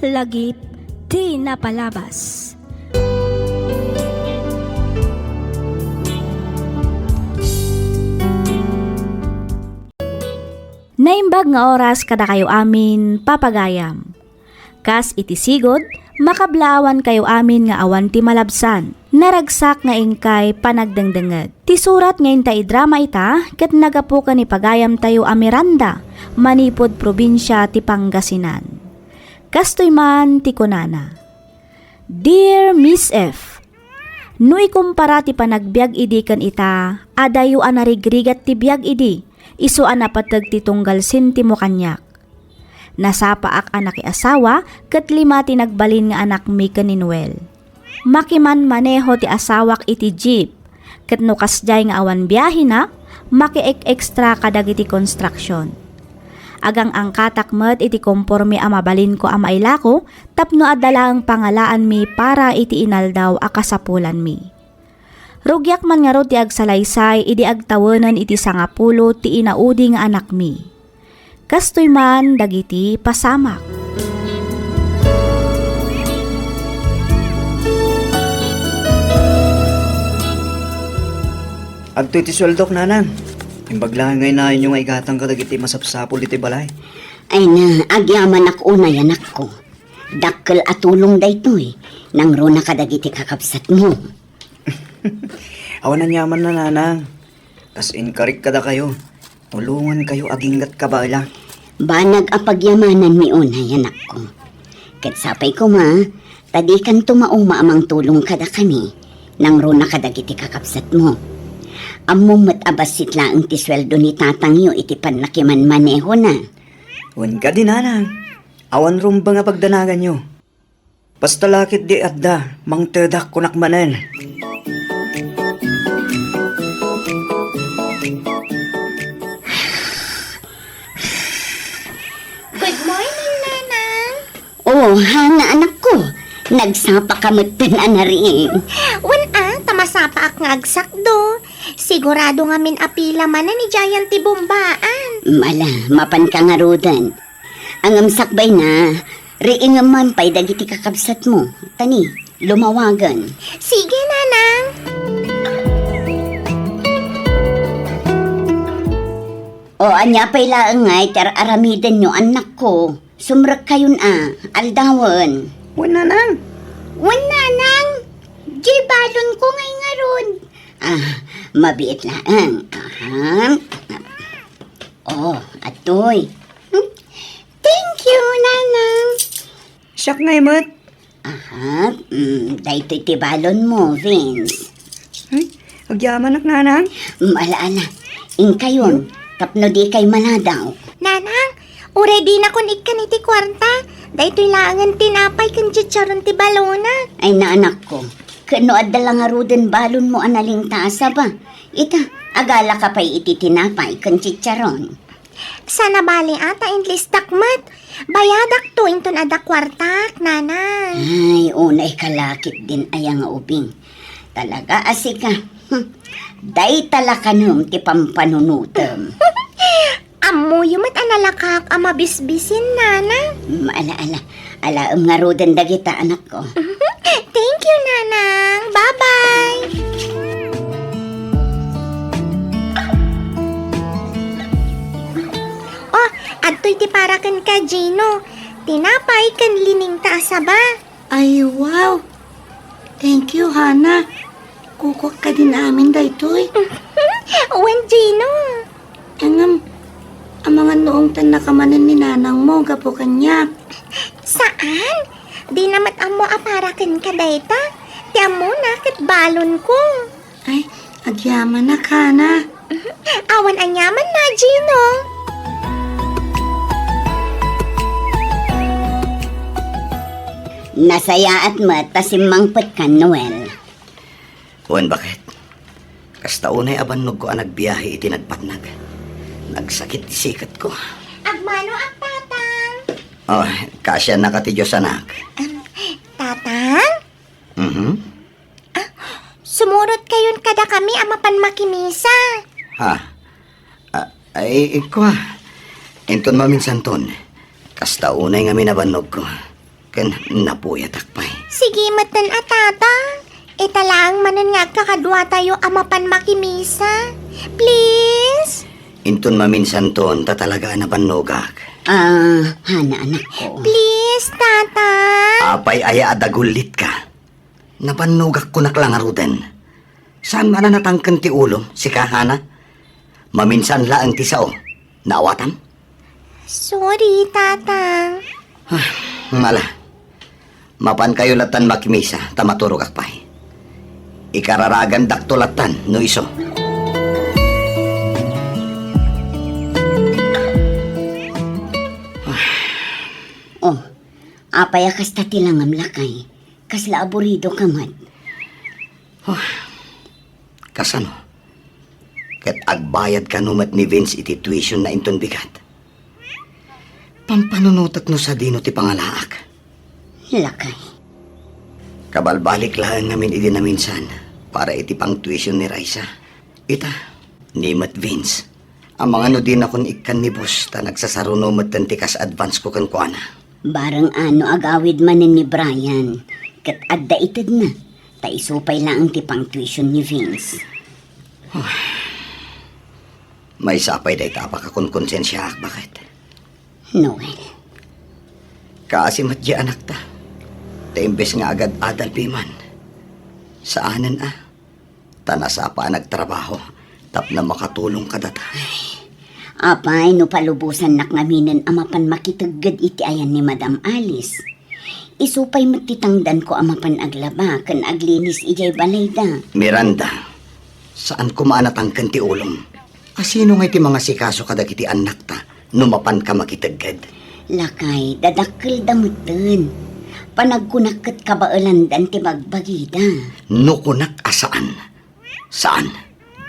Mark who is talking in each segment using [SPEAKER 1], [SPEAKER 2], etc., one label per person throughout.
[SPEAKER 1] lagip ti napalabas. Naimbag nga oras kada kayo amin papagayam. Kas iti sigod, makablawan kayo amin nga awan ti malabsan. Naragsak nga ingkay panagdengdenged. Ti surat ngayon ta idrama ita, ket nagapu ka ni pagayam tayo a Miranda, manipod probinsya ti Pangasinan. Kastoy man ti kunana. Dear Miss F, no ikumpara ti panagbiag idi kan ita, adayo anarigrigat ti biag idi, iso anapatag ti tunggal sintimo kanyak. Nasapaak anak asawa, ket 5 ti nagbalin nga anak mi ken ni Noel. Makiman maneho ti asawak iti jeep, ket no kasjay nga awan biyahe na, makiek-extra kadagiti construction. Agang ang katakmet iti komporme a mabalin ko a mailako, tapno adala ang pangalaan mi para iti inaldaw a kasapulan mi. Rugyak man nga ro ti agsalaysay, idi agtawenan iti 10 ti inaudi nga anak mi. Kastoy man dagiti pasamak.
[SPEAKER 2] Agto iti swaldok, nanang. Imbaglahan ngayon na yun yung igatang kadagiti masapsapol iti balay.
[SPEAKER 3] Ay na, agyaman ako na yanak ko. Dakkel at tulong daytoy. Nang ro na kadagiti kakapsat mo.
[SPEAKER 2] Awan na nyaman na, nanang. Kas inkarik kada kayo. Tulungan kayo aginggat kabala.
[SPEAKER 3] Banag apagyamanan mi una yanak ko. Ket sapay ko ma, tadi kan tumauma amang tulong kada kami. Nang ro na kadagiti kakapsat mo. Among matabasit lang ti sweldo ni tatang yo iti panlakiman maneho na.
[SPEAKER 2] Wan ka din, nanang. Awan rumba nga pagdanagan nyo. Basta lakit di adda, mang tedak kunak manen.
[SPEAKER 4] Good morning, Nanang.
[SPEAKER 3] Oh, hana anak ko. Nagsapa kamutin na rin.
[SPEAKER 4] Tamasapa ak nga agsakdo. Sigurado nga min apila man na ni Giant ti bombaan.
[SPEAKER 3] Mala, mapan ka nga rodan. Ang amsakbay na, riing man pa'y dagiti kakabsat mo. Tani, lumawagan.
[SPEAKER 4] Sige, Nanang.
[SPEAKER 3] O, anya pa'y laang ngay, aramiden nyo, anak ko. Sumrak kayon aldawan.
[SPEAKER 2] Wan, nanang.
[SPEAKER 3] Nanang, gibalon ko ngay nga ron. Mabiit laang. Oh, atoy. Thank you, Nanang.
[SPEAKER 2] Siyak nga imat.
[SPEAKER 3] Dahito tibalon mo, Vince.
[SPEAKER 2] Ay, agyaman ak, nanang.
[SPEAKER 3] Malaala, kayon, tapno di kay maladaw.
[SPEAKER 4] Nanang, ready na kun ikan iti kwarta. Dahito'y laangan tinapay kan chicharon ti balona.
[SPEAKER 3] Ay naanak ko, kano adala nga ruden balon mo analing taasa ba? Ita, agala ka pa'y iti tinapay kan chicharon.
[SPEAKER 4] Sana bali ata inlis takmat. Bayadak to inton ada kwartak, Nanang.
[SPEAKER 3] Ay, unay kalakit din ayang ubing. Talaga asika. Day talakanum ti pampanunutem.
[SPEAKER 4] Amo yumat analakak ama bisbisin, Nanang.
[SPEAKER 3] Alaam nga ruden dagita anak ko.
[SPEAKER 4] Thank you, Nanang. Bye-bye. Oh, adto'y ti parakan ka, Gino. Tinapay kan lining taasa ba?
[SPEAKER 5] Ay, wow! Thank you, Hana. Kukok ka din amin daytoy.
[SPEAKER 4] Wen, Gino.
[SPEAKER 5] Ang mga noong tan nakamanan ni nanang mo, gapo kanya.
[SPEAKER 4] Saan? Di namat amo aparakan ka dayta. Ti amo nakit balon ko.
[SPEAKER 5] Ay, agyaman na, Hana.
[SPEAKER 4] Awan anyaman na, Gino.
[SPEAKER 3] Nasaya at matasimangpet ka, Noel.
[SPEAKER 6] Wan, bakit? Kasta unay abannog ko ang nagbiyahe iti nagpatnag. Nagsakit ti sikat ko.
[SPEAKER 4] Agmano ang tatang?
[SPEAKER 6] Oh, kasya na ka ti Diyos, anak.
[SPEAKER 4] Tatang? Sumurot kayon kada kami amapan makimisa.
[SPEAKER 6] Ha? Ay, ikaw. Inton maminsan ton. Kasta unay nga minabannog ko. Kan napuyat akpay.
[SPEAKER 4] Sige matan atata. Italaang manan nga kakadwa tayo amapan makimisa. Please?
[SPEAKER 6] Intun maminsan ton, tatalaga na banogak.
[SPEAKER 3] Hana anak ko.
[SPEAKER 4] Please, tata.
[SPEAKER 6] Apay aya adagulit ka. Nabanugak ko naklangaruden. Saan man na natangkan ti ulo, si kahana? Maminsan laang ti sao. Naawatan?
[SPEAKER 4] Sorry, tata.
[SPEAKER 6] Mala. Mapan kayo latan makimisa, tamaturog akpay. Ikararagan daktulatan, no iso.
[SPEAKER 3] Oh, apay akas tatilang amlakay. Kasla aburido ka man.
[SPEAKER 6] Kasano? Kat agbayad ka numat ni Vince iti tuition na inton bigat. Pampanunutat no sa dino ti pangalaak.
[SPEAKER 3] Lakay.
[SPEAKER 6] Kabalbalik lang namin iti na minsan para iti pang tuition ni Raisa. Ita, ni Mat Vince. Ang mga no din akong ikan ni boss ta nagsasaruno matantikas advance ko kan kuana.
[SPEAKER 3] Barang ano agawid manin ni Brian. Kat adda itid na. Taisupay lang ang tipang tuition ni Vince.
[SPEAKER 6] May sapay day tapak akong konsensya ak bakit?
[SPEAKER 3] Noel.
[SPEAKER 6] Kasi matya anak ta. Ta imbes nga agad adal piman. Saanan Tanasa pa nagtrabaho. Tap na makatulong ka data.
[SPEAKER 3] Apay, no palubusan nak ngaminan amapan makitagad iti ayan ni Madam Alice. Isupay matitangdan ko amapan aglaba kan aglinis ijay balayda.
[SPEAKER 6] Miranda, saan kumaanat ang kanti ulong? Asino nga iti mga sikaso kadagiti anak ta, numapan ka makitagad?
[SPEAKER 3] Lakay, dadakkel damutan. Panagkunakit kabaalandan ti magbagida.
[SPEAKER 6] Nukunak asaan? Saan?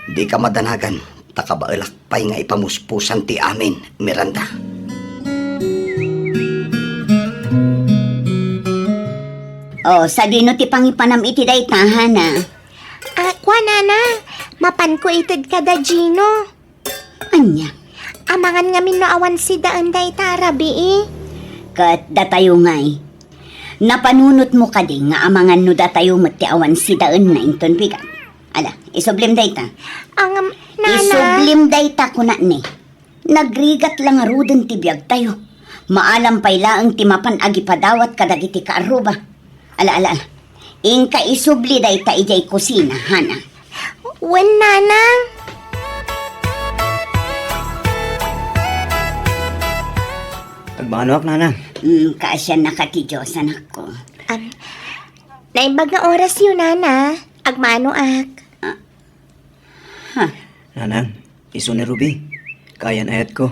[SPEAKER 6] Di ka madanagan, takabailak pa'y nga ipamuspusan ti amin, Miranda.
[SPEAKER 3] Oh, sa dino ti pangipanam iti day tahana.
[SPEAKER 4] Kwa nana, mapan ko itid kada Gino.
[SPEAKER 3] Anya,
[SPEAKER 4] Amangan nga min no awan si daan day tarabi
[SPEAKER 3] kat datayo ngay. Napanunot mo ka din nga amangan no datayo mati awan si daan na inton bigat. Ala, isublim day ta.
[SPEAKER 4] Ang nana.
[SPEAKER 3] Isublim day ta kuna ni. Nagrigat lang aruden ti biyag tayo. Maalam pay laang ti mapan agipadawat kadagiti kaaruba. Ala. Ingka isubli day ta ijay kusina, hana.
[SPEAKER 4] Wen nana.
[SPEAKER 2] Agmanuak, nanang.
[SPEAKER 3] Kaasya nakatidyosan ako.
[SPEAKER 4] Naimbag nga oras yun, nana. Agmano ak.
[SPEAKER 2] Nanang, iso ni Ruby. Kayan ayat ko.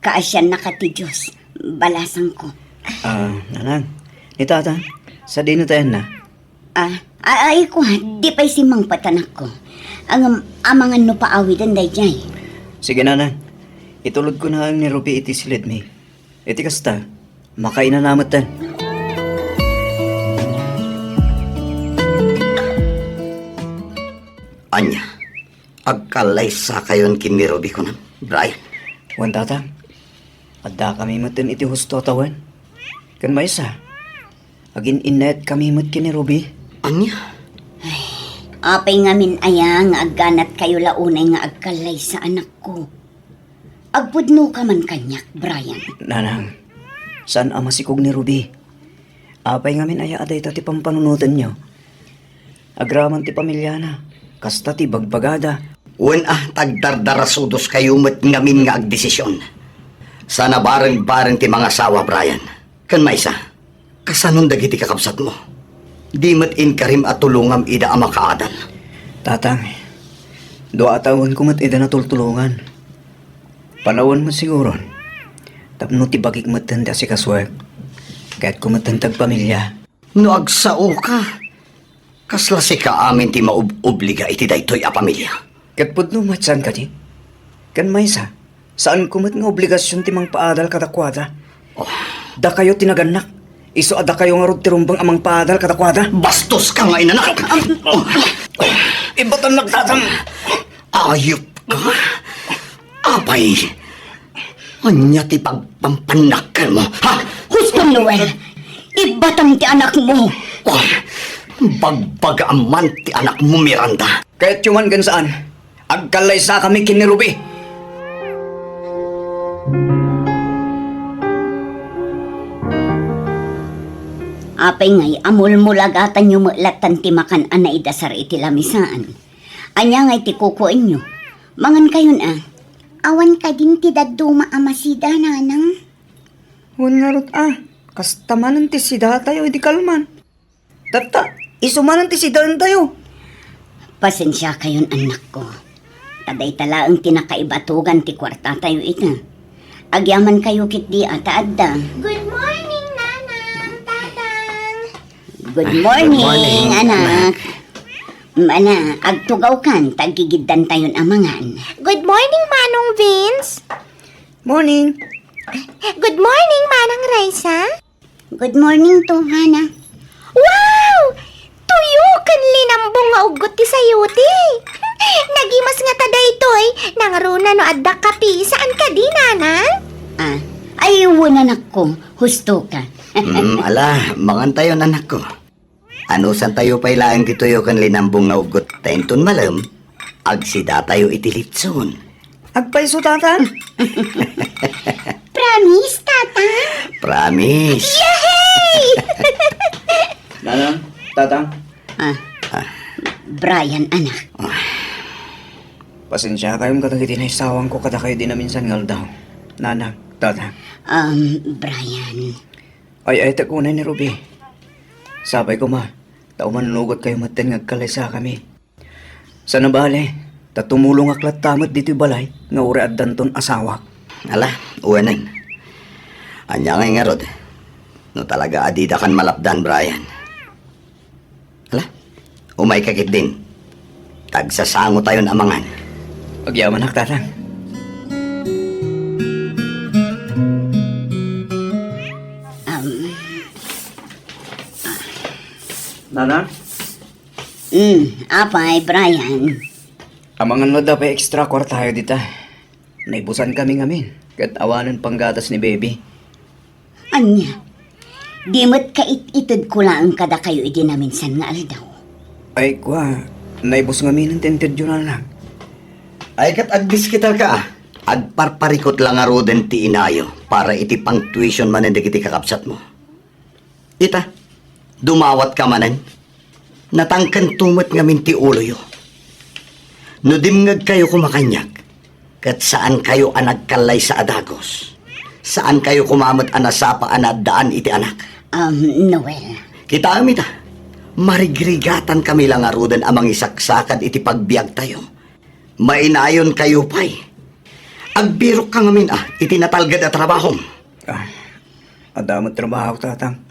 [SPEAKER 3] Kaasya nakatidyos. Balasan ko.
[SPEAKER 2] Nanang, ni tata, sa dino tayo na.
[SPEAKER 3] Ay ko ha, di pa'y simang patanak ko. Ang amangan no paawidan day jay.
[SPEAKER 2] Sige, nanang. Itulod ko na ang ni Ruby iti silid mi. Iti kasta, makainanamatan.
[SPEAKER 6] Anya, agkalay sa kayon kin ni Ruby ko na, Brian.
[SPEAKER 2] Wan tata, adda kami matan iti husto tawan. Kan maysa, agin inet kami mat kini Ruby.
[SPEAKER 6] Anya,
[SPEAKER 3] Apay ngamin aya nga agganat kayo launay nga agkalay sa anak ko. Agpudno ka man kanyak, Brian.
[SPEAKER 2] Nanang, saan ang masikog ni Ruby? Apay ngamin aya aday ti pampanunutan niyo. Agraman ti pamilya na, kasta ti bagbagada.
[SPEAKER 6] wen tagdardarasudos kayo mat ngamin nga agdesisyon. Sana bareng-bareng ti mga sawa, Brian. Kan maysa, kasanon dagiti kakabsat mo? Di mat inkarim at tulungam ida ang makaadal.
[SPEAKER 2] Tatang, doa tawon ko mat ida na tultulungan. Panawan mo siguro. Tapno ti bagik matanda si kaswag. Kahit kumatantag pamilya.
[SPEAKER 6] No agsao ka, kasla si ka amin ti mauobliga iti daytoy a pamilya.
[SPEAKER 2] Kat pudno matsan ka di? Kan maysa, saan kumat nga obligasyon ti mang paadal kadakwada? Da kayo tinaganak. Iso ada kayo nga rod tirumbang amang paadal kadakwada?
[SPEAKER 6] Bastos ka nga inanak!
[SPEAKER 2] Ibatan nagtatang!
[SPEAKER 6] Ayop ka! Apay! Anya ti pagpampanakan mo, ha? Husto
[SPEAKER 3] Noel, ibatang ti anak mo.
[SPEAKER 6] Oh, bagbagaman ti anak mo, Miranda.
[SPEAKER 2] Kahit yuman gan saan, agkalay sa kami kini Ruby.
[SPEAKER 3] Apay ngay, amul-mulagatan yung mulatan ti makan ana idasar iti lamisaan. Anya ngay ti kukuin nyo. Mangan kayon ah.
[SPEAKER 4] Awan ka din ti daduma amasida, nanang.
[SPEAKER 2] Wan nga rot kastaman ti sida tayo, di kalman. Tata, isumanan ti sida tayo.
[SPEAKER 3] Pasensya kayon anak ko. Taday talaang tinakaibatugan ti kwarta tayo ita. Agyaman kayo kit di ata adda.
[SPEAKER 4] Good morning, nanang, tatang.
[SPEAKER 3] Good morning,
[SPEAKER 6] morning,
[SPEAKER 3] anak. Mana, agtugaw kan, tagigiddan tayon amangan.
[SPEAKER 4] Good morning, Manong Vince.
[SPEAKER 2] Morning.
[SPEAKER 4] Good morning, Manang Raisa.
[SPEAKER 3] Good morning to, Hana.
[SPEAKER 4] Wow! Tuyo kan linambong nga ugot ti sayuti. Nagimas nga taday toy, nangaruna no adda kapi, saan ka di, nanang?
[SPEAKER 3] Ay, anak ko, husto ka.
[SPEAKER 6] Ala, mangan tayo anak ko. Ano san tayo pailaan kituyo kan linambong nga ugot tenton malam, agsida tayo itilitson.
[SPEAKER 2] Agpaiso tata.
[SPEAKER 4] Promise, tata?
[SPEAKER 6] Promise.
[SPEAKER 2] Nanang, tatang,
[SPEAKER 3] Brian, anak.
[SPEAKER 2] pasensya kayong katagiti na isawang ko kada kayo din na minsan ngal daw. Nanang, tatang.
[SPEAKER 3] Brian.
[SPEAKER 2] Ay, takunay ni Ruby. Sabay ko tauman nugot kayo matin ngagkalay sa kami. Sa nabali, tatumulong aklat tamat dito balay, nga uri at danton asawa.
[SPEAKER 6] Ala, uwanan. Anya ngay nga rod. No talaga adida kan malapdan, Brian. Ala, umay kakit din. Tagsasango tayo na amangan.
[SPEAKER 2] Pagyaman ak tatang. Nanang?
[SPEAKER 3] Apay, Brian.
[SPEAKER 2] Amangan mo daw pa extra kwarta tayo dita. Naibusan kami ngamin. Kat awanan panggatas ni baby.
[SPEAKER 3] Anya, di mo't kait-itid ko lang kada kayo idinaminsan nga aldaw.
[SPEAKER 2] Ay, naibus ngamin ng tented yun lang.
[SPEAKER 6] Ay kat agdis kita ka. Agparparikot lang nga roden ti inayo para iti pang tuition manen di kiti kakapsat mo. Ita, dumawat ka manen. Natangkan tumot nga minti ulo yo. No dimngag kayo kumakanyak. Kat saan kayo anagkalay sa adagos? Saan kayo kumamot anasapa anadaan iti anak?
[SPEAKER 3] Noel.
[SPEAKER 6] Kita amita. Marigrigatan kami lang arudan amang isaksakad iti pagbiag tayo. Mainayon kayo pa'y. Agbirok ka ngamin iti natalgad at trabahom.
[SPEAKER 2] Adamot trabaho tatang.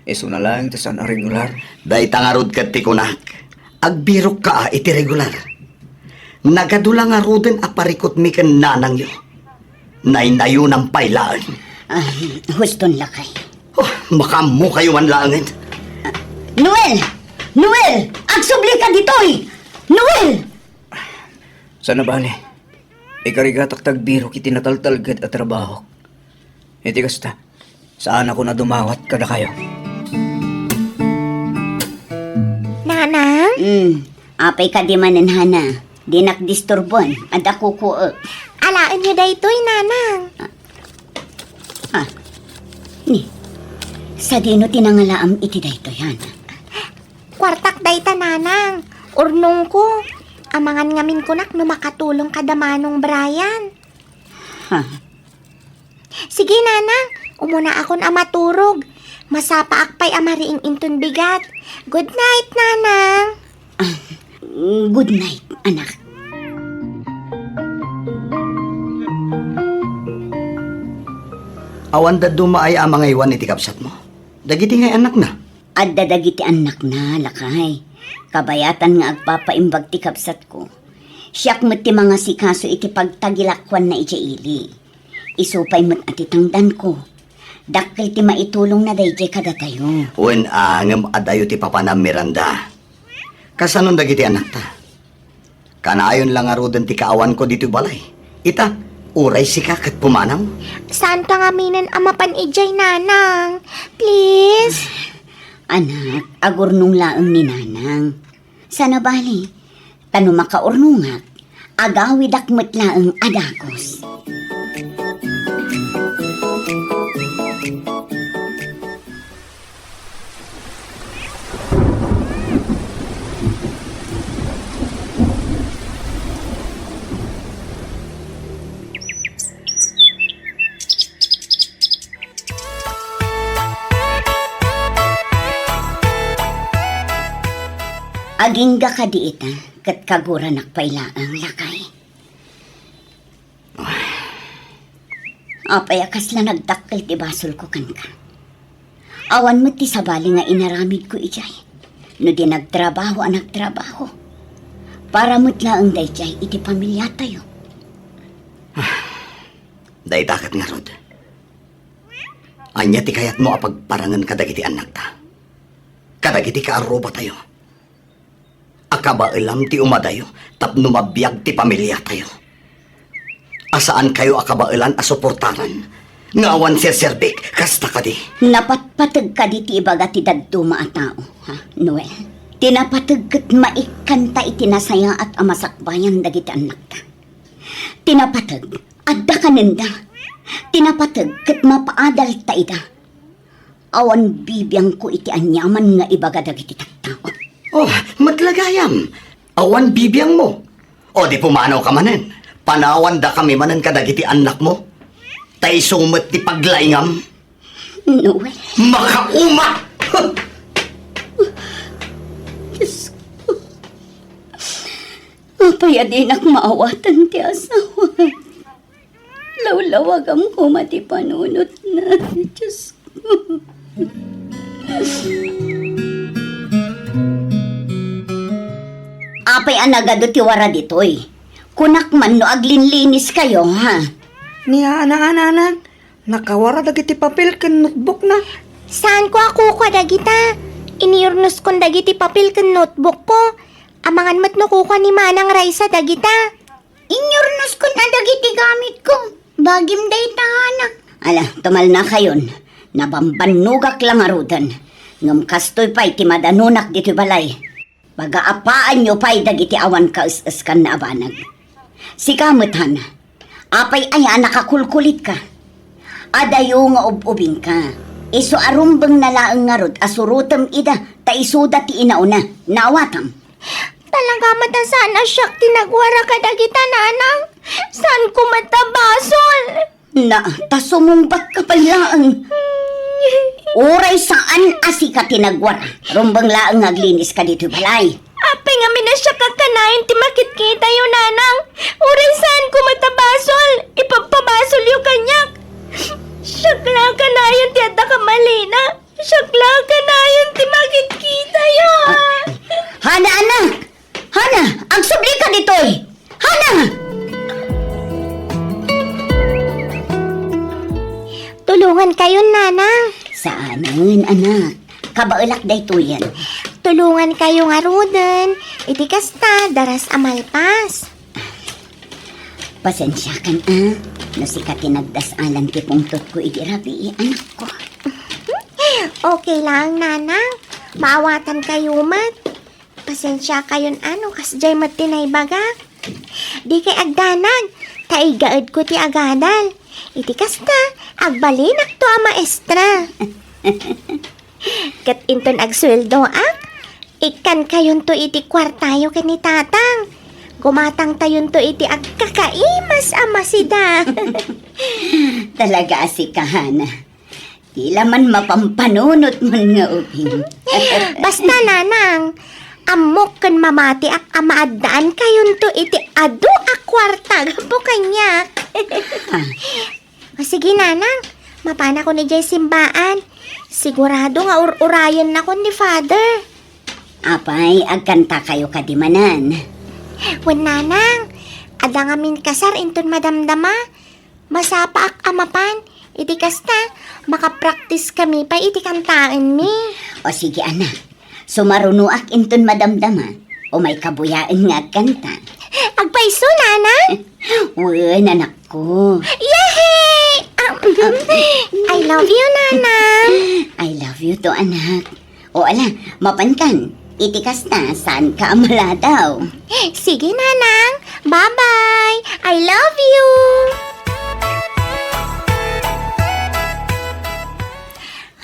[SPEAKER 2] Iso na lang ta saan regular.
[SPEAKER 6] Day tangarod kat ti kunak. Agbirok ka iti regular. Nagadulang arudan aparikot mi ken nanang yo. Nainayo ng pailaan.
[SPEAKER 3] Huston lakay.
[SPEAKER 6] Oh, makamu kayo man langit.
[SPEAKER 3] Noel! Noel! Agsubli ka ditoy! Noel!
[SPEAKER 2] Sana bali. Ikarigatak tagbiro kiti nataltalgad at trabaho. Iti kasta. Saan ako na dumawat kada kayo?
[SPEAKER 4] Nanang?
[SPEAKER 3] Apay ka di manen, Hana. Di nakdisturbon. Ada kuku.
[SPEAKER 4] Alaan niyo daytoy, nanang.
[SPEAKER 3] Ni, sa dino tinangalaam iti dayto yan.
[SPEAKER 4] Kwartak dayta, nanang. Urnong ko. Amangan ngamin ko nak no makatulong kada manong Brian. Sige, nanang. Umuna akon amaturog. Masapa akpay amariing intun bigat. Good night, nanang.
[SPEAKER 3] Good night, anak.
[SPEAKER 6] Awan da dumaay amang iwan iti kapsat mo. Dagiti ngay anak na.
[SPEAKER 3] At dadagiti anak na, lakay. Kabayatan nga agpapaimbag ti kapsat ko. Siyak mo't ti mga sikaso iti pagtagilakwan na ijaili. Isupay mo't atitangdan ko. Dakil ti maitulong na dayjay kada tayo.
[SPEAKER 6] Wen angam adayo ti papanam Miranda. Kasanon dagiti anak ta. Kanayon lang arudan ti kaawan ko dito balay. Ita, Uray si kakat pumanaw.
[SPEAKER 4] Saan ta nga minan amapan ijay, nanang? Please?
[SPEAKER 3] Anak, agurnong laang ni nanang. Sana bali, tano makaurnungak, agawid akmet laang adakos. Agingga ka di ita, kat kagura nakpailaang lakay. Apay akas lang nagdakkel ti basol ko kan ka. Awan mo ti sabali nga inaramid ko ijay. No di nagtrabaho ang nagtrabaho. Para mo't laang dayjay iti pamilya tayo.
[SPEAKER 6] Day dakat nga rod. Anya ti kayat mo apagparangan kadagiti anak ta. Kadagiti kaaruba tayo. Akaba ilam ti umadayo, tapno mabiyag ti pamilya tayo. Asaan kayo akabailan asuportaran? Ngawan si Serbik, kasta ka di.
[SPEAKER 3] Napatpatag ka di ti ibaga ti daduma a tao, ha, Noel? Tinapatag kat maikanta itinasaya at amasakbayan dagiti anak ta. Tinapatag, adda kanenda. Tinapatag kat mapaadal ta ida. Awan bibiyang ko iti anyaman nga ibaga dagiti tattao.
[SPEAKER 6] Oh, matlagayam. Awan bibiyang mo. O di pumanaw ka manen. Panawan da kami manen kadagiti anak mo. Tay sumet ti paglaingam.
[SPEAKER 3] Noel,
[SPEAKER 6] Makauma!
[SPEAKER 3] Diyos ko. Apaya din ak maawatan ti asawa. Lawlawag ang kumati panunot na. Diyos ko. Apay anagado ti wara ditoy. Kunak man no aglinlinis kayo, ha?
[SPEAKER 5] Niya anak-anak, nakawara dagiti papel ken notebook na.
[SPEAKER 4] Saan ko ako dagita? Iniurnos kon dagiti papel ken notebook ko. Amangan mat no kuka ni Manang Raisa dagita.
[SPEAKER 3] Inyornos ko na dagiti gamit ko. Bagim day tahanak. Ala, tumal na kayon. Nabambanugak lang arudan. Ngam kastoy pa'y ti madanunak dito balay. Pagaapaan nyo pa'y dagiti awan kaus-us kan na abanag. Si kamutan, apay aya nakakulkulit ka. Adayo nga ububing ka. Iso arumbang nalaang nga rod asurutam ida ta isuda ti inauna. Nawatam.
[SPEAKER 4] Talaga mata saan asyak tinagwara ka dagita, nanang? Saan ko matabasol?
[SPEAKER 3] Na, tasumumbat ka palang. Uray saan asi ka tinagwara. Rumbang laang aglinis ka dito balay.
[SPEAKER 4] Apay nga minasya kakanayin ti makit-kita yun, nanang. Uray saan ko matabasol? Ipagpabasol yung kanyak. Syakla ka na yun ti adda ka malina. Syakla ka na yun ti makit-kita yun.
[SPEAKER 3] Hana, anak! Hana, ang subli ka ditoy! Hana!
[SPEAKER 4] Tulungan kayo, nanang.
[SPEAKER 3] Saanan, anak? Kabaulak dayto yan.
[SPEAKER 4] Tulungan kayo nga ruden. Iti kasta, daras amalpas.
[SPEAKER 3] Pasensya kan, ah. No si ka tinagdasalan ti pungtot ko iti rabi, anak ko.
[SPEAKER 4] Okay lang, nanang. Maawatan kayo mat. Pasensya kayon ano, kasjay mat tinaybaga. Di kay agdanag. Taigaad ko ti agadal. Iti kasta, agbalinak to a maestra. Kat inton agsweldo ak. Ikan kayon to iti kwartayo ken ni tatang. Gumatang tayon to iti agkakaimas amasida.
[SPEAKER 3] Talaga asikahan. Tila man mapampanunot mo nga uping.
[SPEAKER 4] Basta nanang, amok kan mamati ak amaadaan kayon to iti adu ak kwarta po kanyak. O sige nanang, mapana ko ni Jay simbaan. Sigurado nga urayan na ko ni father.
[SPEAKER 3] Apay, agkanta kayo kadimanan.
[SPEAKER 4] Wen nanang, ada nga min kasar inton madamdama. Masapa ak amapan, iti kasta, makapraktis kami pa iti kantaan mi.
[SPEAKER 3] O sige anak, sumarunuak inton madamdama. O may kabuyaan nga kanta?
[SPEAKER 4] Agpaiso, nanang.
[SPEAKER 3] Wen, anak ko.
[SPEAKER 4] Yay! I love you, nanang.
[SPEAKER 3] I love you to, anak. O ala, mapankan. Itikas na, saan ka amala daw?
[SPEAKER 4] Sige, nanang. Bye-bye. I love you.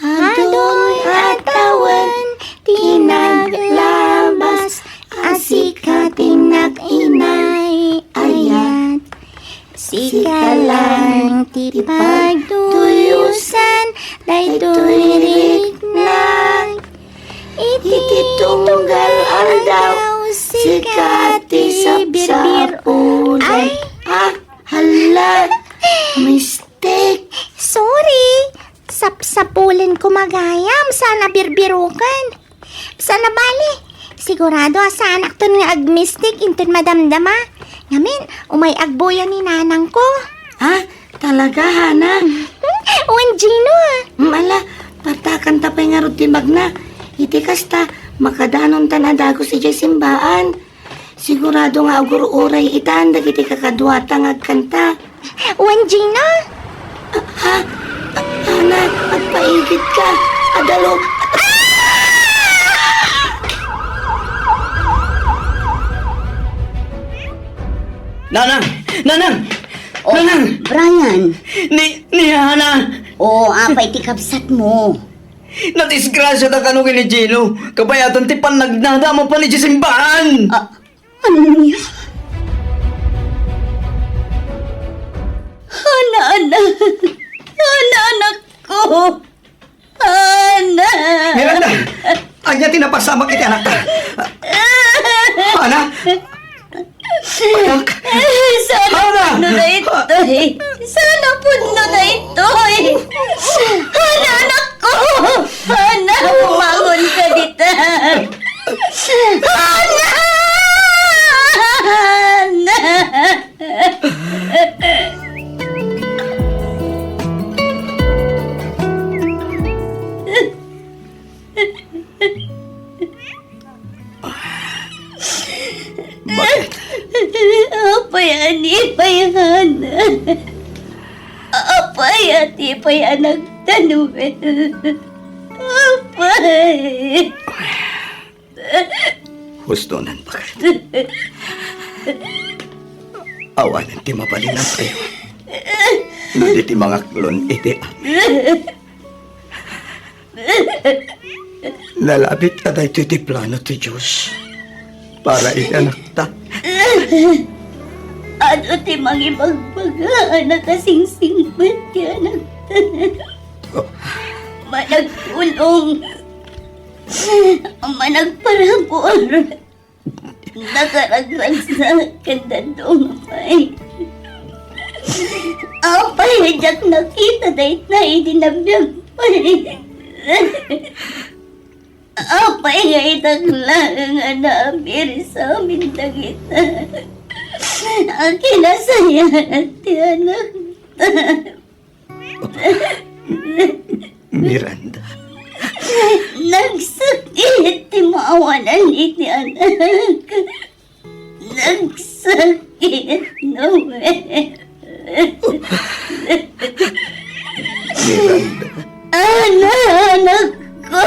[SPEAKER 4] Adoy atawan, tinaglabas, asika tinag-inay, ayat. Sika lang tipagtuyusan, daytoy riknag. Ititunggal aldaw, sikati sapsapulan. Ay!
[SPEAKER 5] Hala, mistake.
[SPEAKER 4] Sorry! Sapsapulan ko magayam, sana birbirukan. Sana bali. Sigurado sa anak to nga agmistik inton madamdama. Ngamin, umay agboya ni nanang ko.
[SPEAKER 5] Ha? Talaga, Hana?
[SPEAKER 4] Wan Gino
[SPEAKER 5] Mala, patakan tapay nga rutimag na. Itikas ta, makadanon ta na dago si Jay simbaan. Sigurado nga uray itan, dagiti kakadwata nga agkanta.
[SPEAKER 4] Wan Gino
[SPEAKER 5] Hana, magpaigit ka. Adalo.
[SPEAKER 2] Nanang! Nanang!
[SPEAKER 3] O,
[SPEAKER 2] Nanang!
[SPEAKER 3] Brian.
[SPEAKER 2] Ni Hana!
[SPEAKER 3] O, apay tikabsat mo.
[SPEAKER 2] Nadisgrasya na kanungin ni Gino. Kabayatan ti nagnadama pa ni Simbahan.
[SPEAKER 3] Ano niya? Hana, anak. Hana, anak ko. Hana.
[SPEAKER 6] Miranda! Anya tinapasama kiti anak ta. Hana! Anak!
[SPEAKER 3] Sana
[SPEAKER 6] Hana!
[SPEAKER 3] puno na ito eh. Sana puno na ito eh. Hana, anak ko. Hana, umangon ka dito. Hana! Hana!
[SPEAKER 6] Bakit?
[SPEAKER 3] Apay, Hana. Apay, atipay, anak tanuin. Apay.
[SPEAKER 6] Hustonan bakit? Awanan ti mabalinan tayo. Hindi ti mga klon iti Nalabit ka na ito ti plano ti Diyos para inanak ta.
[SPEAKER 3] Ano ti mangibagbaga na kasing-singbat ti anak
[SPEAKER 6] Oh.
[SPEAKER 3] Managpulong. Managparagor. Nakaragrag sa kandadong apay. Apay, jak nakita dahit na idinabiyag pa. Apay nga itaglang nga naabir sa amin dagita. Ang kinasaya ti anak.
[SPEAKER 6] Miranda,
[SPEAKER 3] Nagsakit ti maawanan iti anak. Nagsakit, Noel.
[SPEAKER 6] Miranda,
[SPEAKER 3] Anak ko.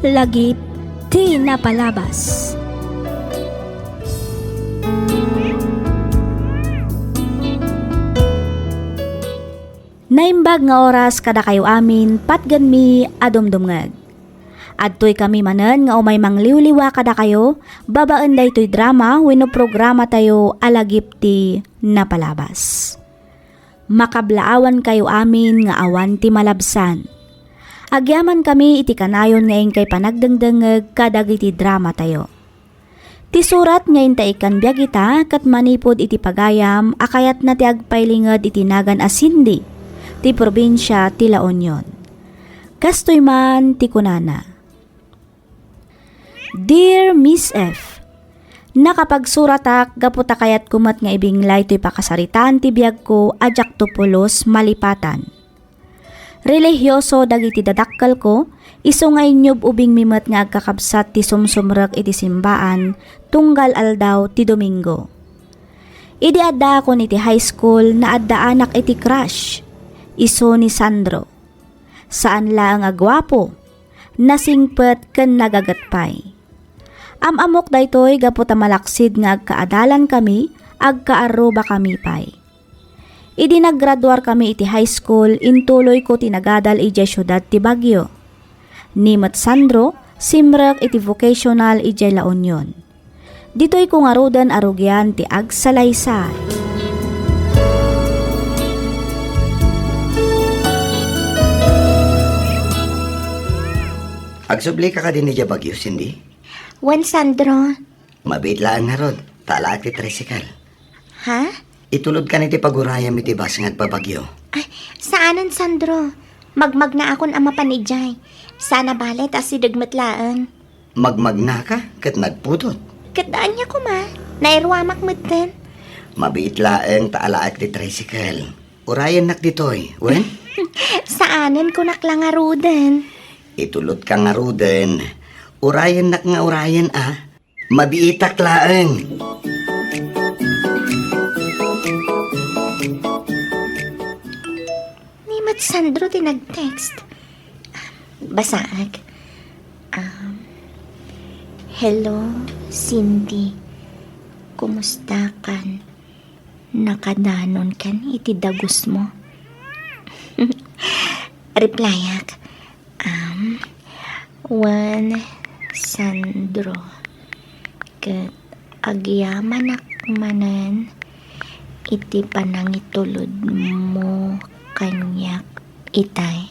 [SPEAKER 1] Lagip ti napalabas. Naimbag nga oras kada kayo amin patgan mi adumdumngag. Adtoy kami manen nga umay mangliwliwa kada kayo, babaan daytoy drama wenno programa tayo alagip ti napalabas. Makablaawan kayo amin nga awan ti malabsan. Agyaman kami iti kanayon nga kay panagdengdengeg kadag iti drama tayo. Ti surat nga inta ikan biag ita kat manipod iti pagayam akayat na ti agpailinged iti nagan asindi ti probinsya ti La Union. Kastoy man ti kunana. Dear Miss F, nakapagsuratak gaputa kayat kumat nga ibinglay to'y pakasaritaan ti biyag ko ajak to pulos malipatan. Relihyoso dagiti dadakkel ko, iso nga inyob ubing mimet nga agkakabsat ti sumsumrek iti simbaan tunggal aldaw ti Domingo. Idi adda ako iti high school na adda anak iti crush, iso ni Sandro. Saan lang agwapo, nasingpet ken nagagatpay. Amok daytoy gaputa malaksid nga agkaadalan kami, agkaaruba kami pay. Idi naggraduar kami iti high school, intuloy ko tinagadal iti syudad ti Baguio. Nimet Sandro, simrek iti vocational iti La Union. Dito'y kung arudan arugyan ti agsalaysay.
[SPEAKER 6] Agsubli ka din ni Baguio, Cindy.
[SPEAKER 4] Wan, Sandro.
[SPEAKER 6] Mabitlaan nga rod, tala ti tricycle.
[SPEAKER 4] Ha?
[SPEAKER 6] Itulod ka niti pagurayam iti bas nga pabagyo.
[SPEAKER 4] Ay, saanan, Sandro? Magmag na akon ama panijay. Sana balet as sidagmatlaan.
[SPEAKER 6] Magmagna ka, kat nagputot.
[SPEAKER 4] Kataan niya ko ma. Nairwamak matan.
[SPEAKER 6] Mabitlaang taala ti tricycle. Urayan nak ditoy, wen?
[SPEAKER 4] Saanan ko naklangarudan.
[SPEAKER 6] Itulod ka nga ruden. Urayan nak nga urayan Mabiitak laeng.
[SPEAKER 4] Nimat Sandro tinag-text. Basaag. Hello, Cindy. Kumusta kan? Nakadanon kan iti dagos mo? Replyak. Wan Sandro. Kat agyaman akmanan iti panangitulod mo kanyak itay.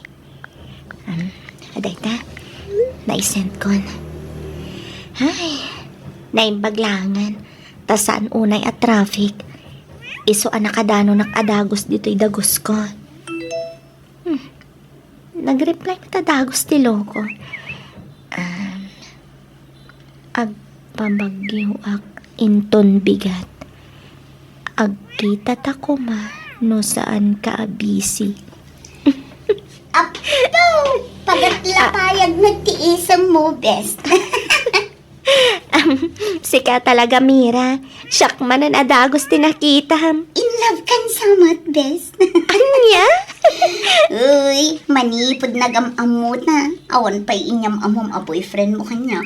[SPEAKER 4] Aday ta? Naisend kon. Ay, naimbaglangan. Tasaan unay at traffic. Iso anakadano nakadagos dito'y dagos ko. Nag-reply ka dagos ti loko. Agpabagyo ak inton bigat. Agkita ta ko ma no saan ka abisi.
[SPEAKER 3] Pagatla payag nagtiisang mo, best.
[SPEAKER 4] Sika talaga, Mira. Siyak manan adagos tinakita.
[SPEAKER 3] In love kan samat, best.
[SPEAKER 4] Anya?
[SPEAKER 3] Uy, manipod nagamamot na. Awan pa'y inyam amom a boyfriend mo kanya.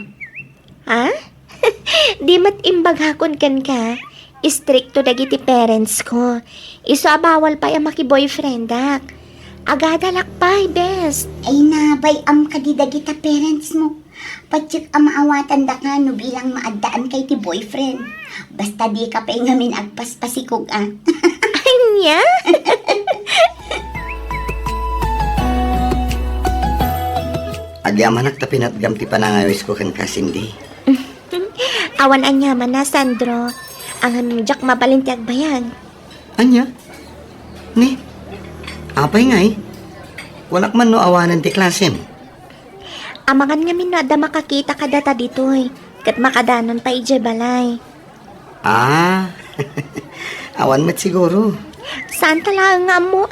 [SPEAKER 4] Ha? Di mat imbag kan ka. Istrikto dagiti parents ko. Iso abawal pa yung maki-boyfriend dak. Agadalak pa'y, best.
[SPEAKER 3] Ay nabay am kadidagita parents mo. Patsik ang maawatan da ka no bilang maadaan kay ti boyfriend. Basta di ka pa'y ngamin agpaspasikog
[SPEAKER 4] Anya?
[SPEAKER 6] Agyaman ak tapinatgam ti panangayos ko kan ka, Cindy.
[SPEAKER 4] Awan anya man na, Sandro. Ang jak mabalintiag bayag.
[SPEAKER 6] Anya? Ni? Apay nga Walak man no awanan ti klasem.
[SPEAKER 4] Amangan nga minada makakita ka data ditoy. Kat makadanon pa ije balay.
[SPEAKER 6] Awan met siguro.
[SPEAKER 4] Saan talaga nga mo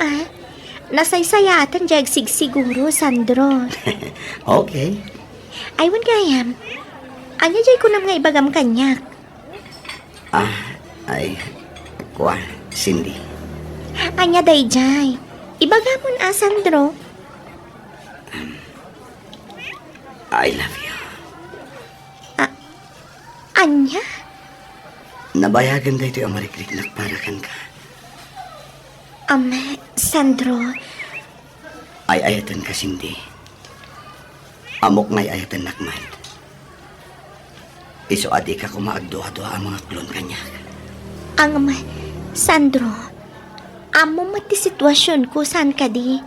[SPEAKER 4] Nasaysayatan jag siguro, Sandro.
[SPEAKER 6] Okay.
[SPEAKER 4] Aywan gayam. Anya jay ko nam nga ibagam kanyak.
[SPEAKER 6] Kuha, Cindy.
[SPEAKER 4] Anya day jay. Ibagamon Sandro.
[SPEAKER 6] I love you.
[SPEAKER 4] Anya?
[SPEAKER 6] Nabayagan da ito yung marikrik nakparakan ka.
[SPEAKER 4] Sandro.
[SPEAKER 6] Ay ayatan ka, Cindy. Amok ngay ayatan nakman. Iso adi ka kumaagduha-duha ang mga klon kanya.
[SPEAKER 4] Sandro. Amo mati sitwasyon ko saan ka di.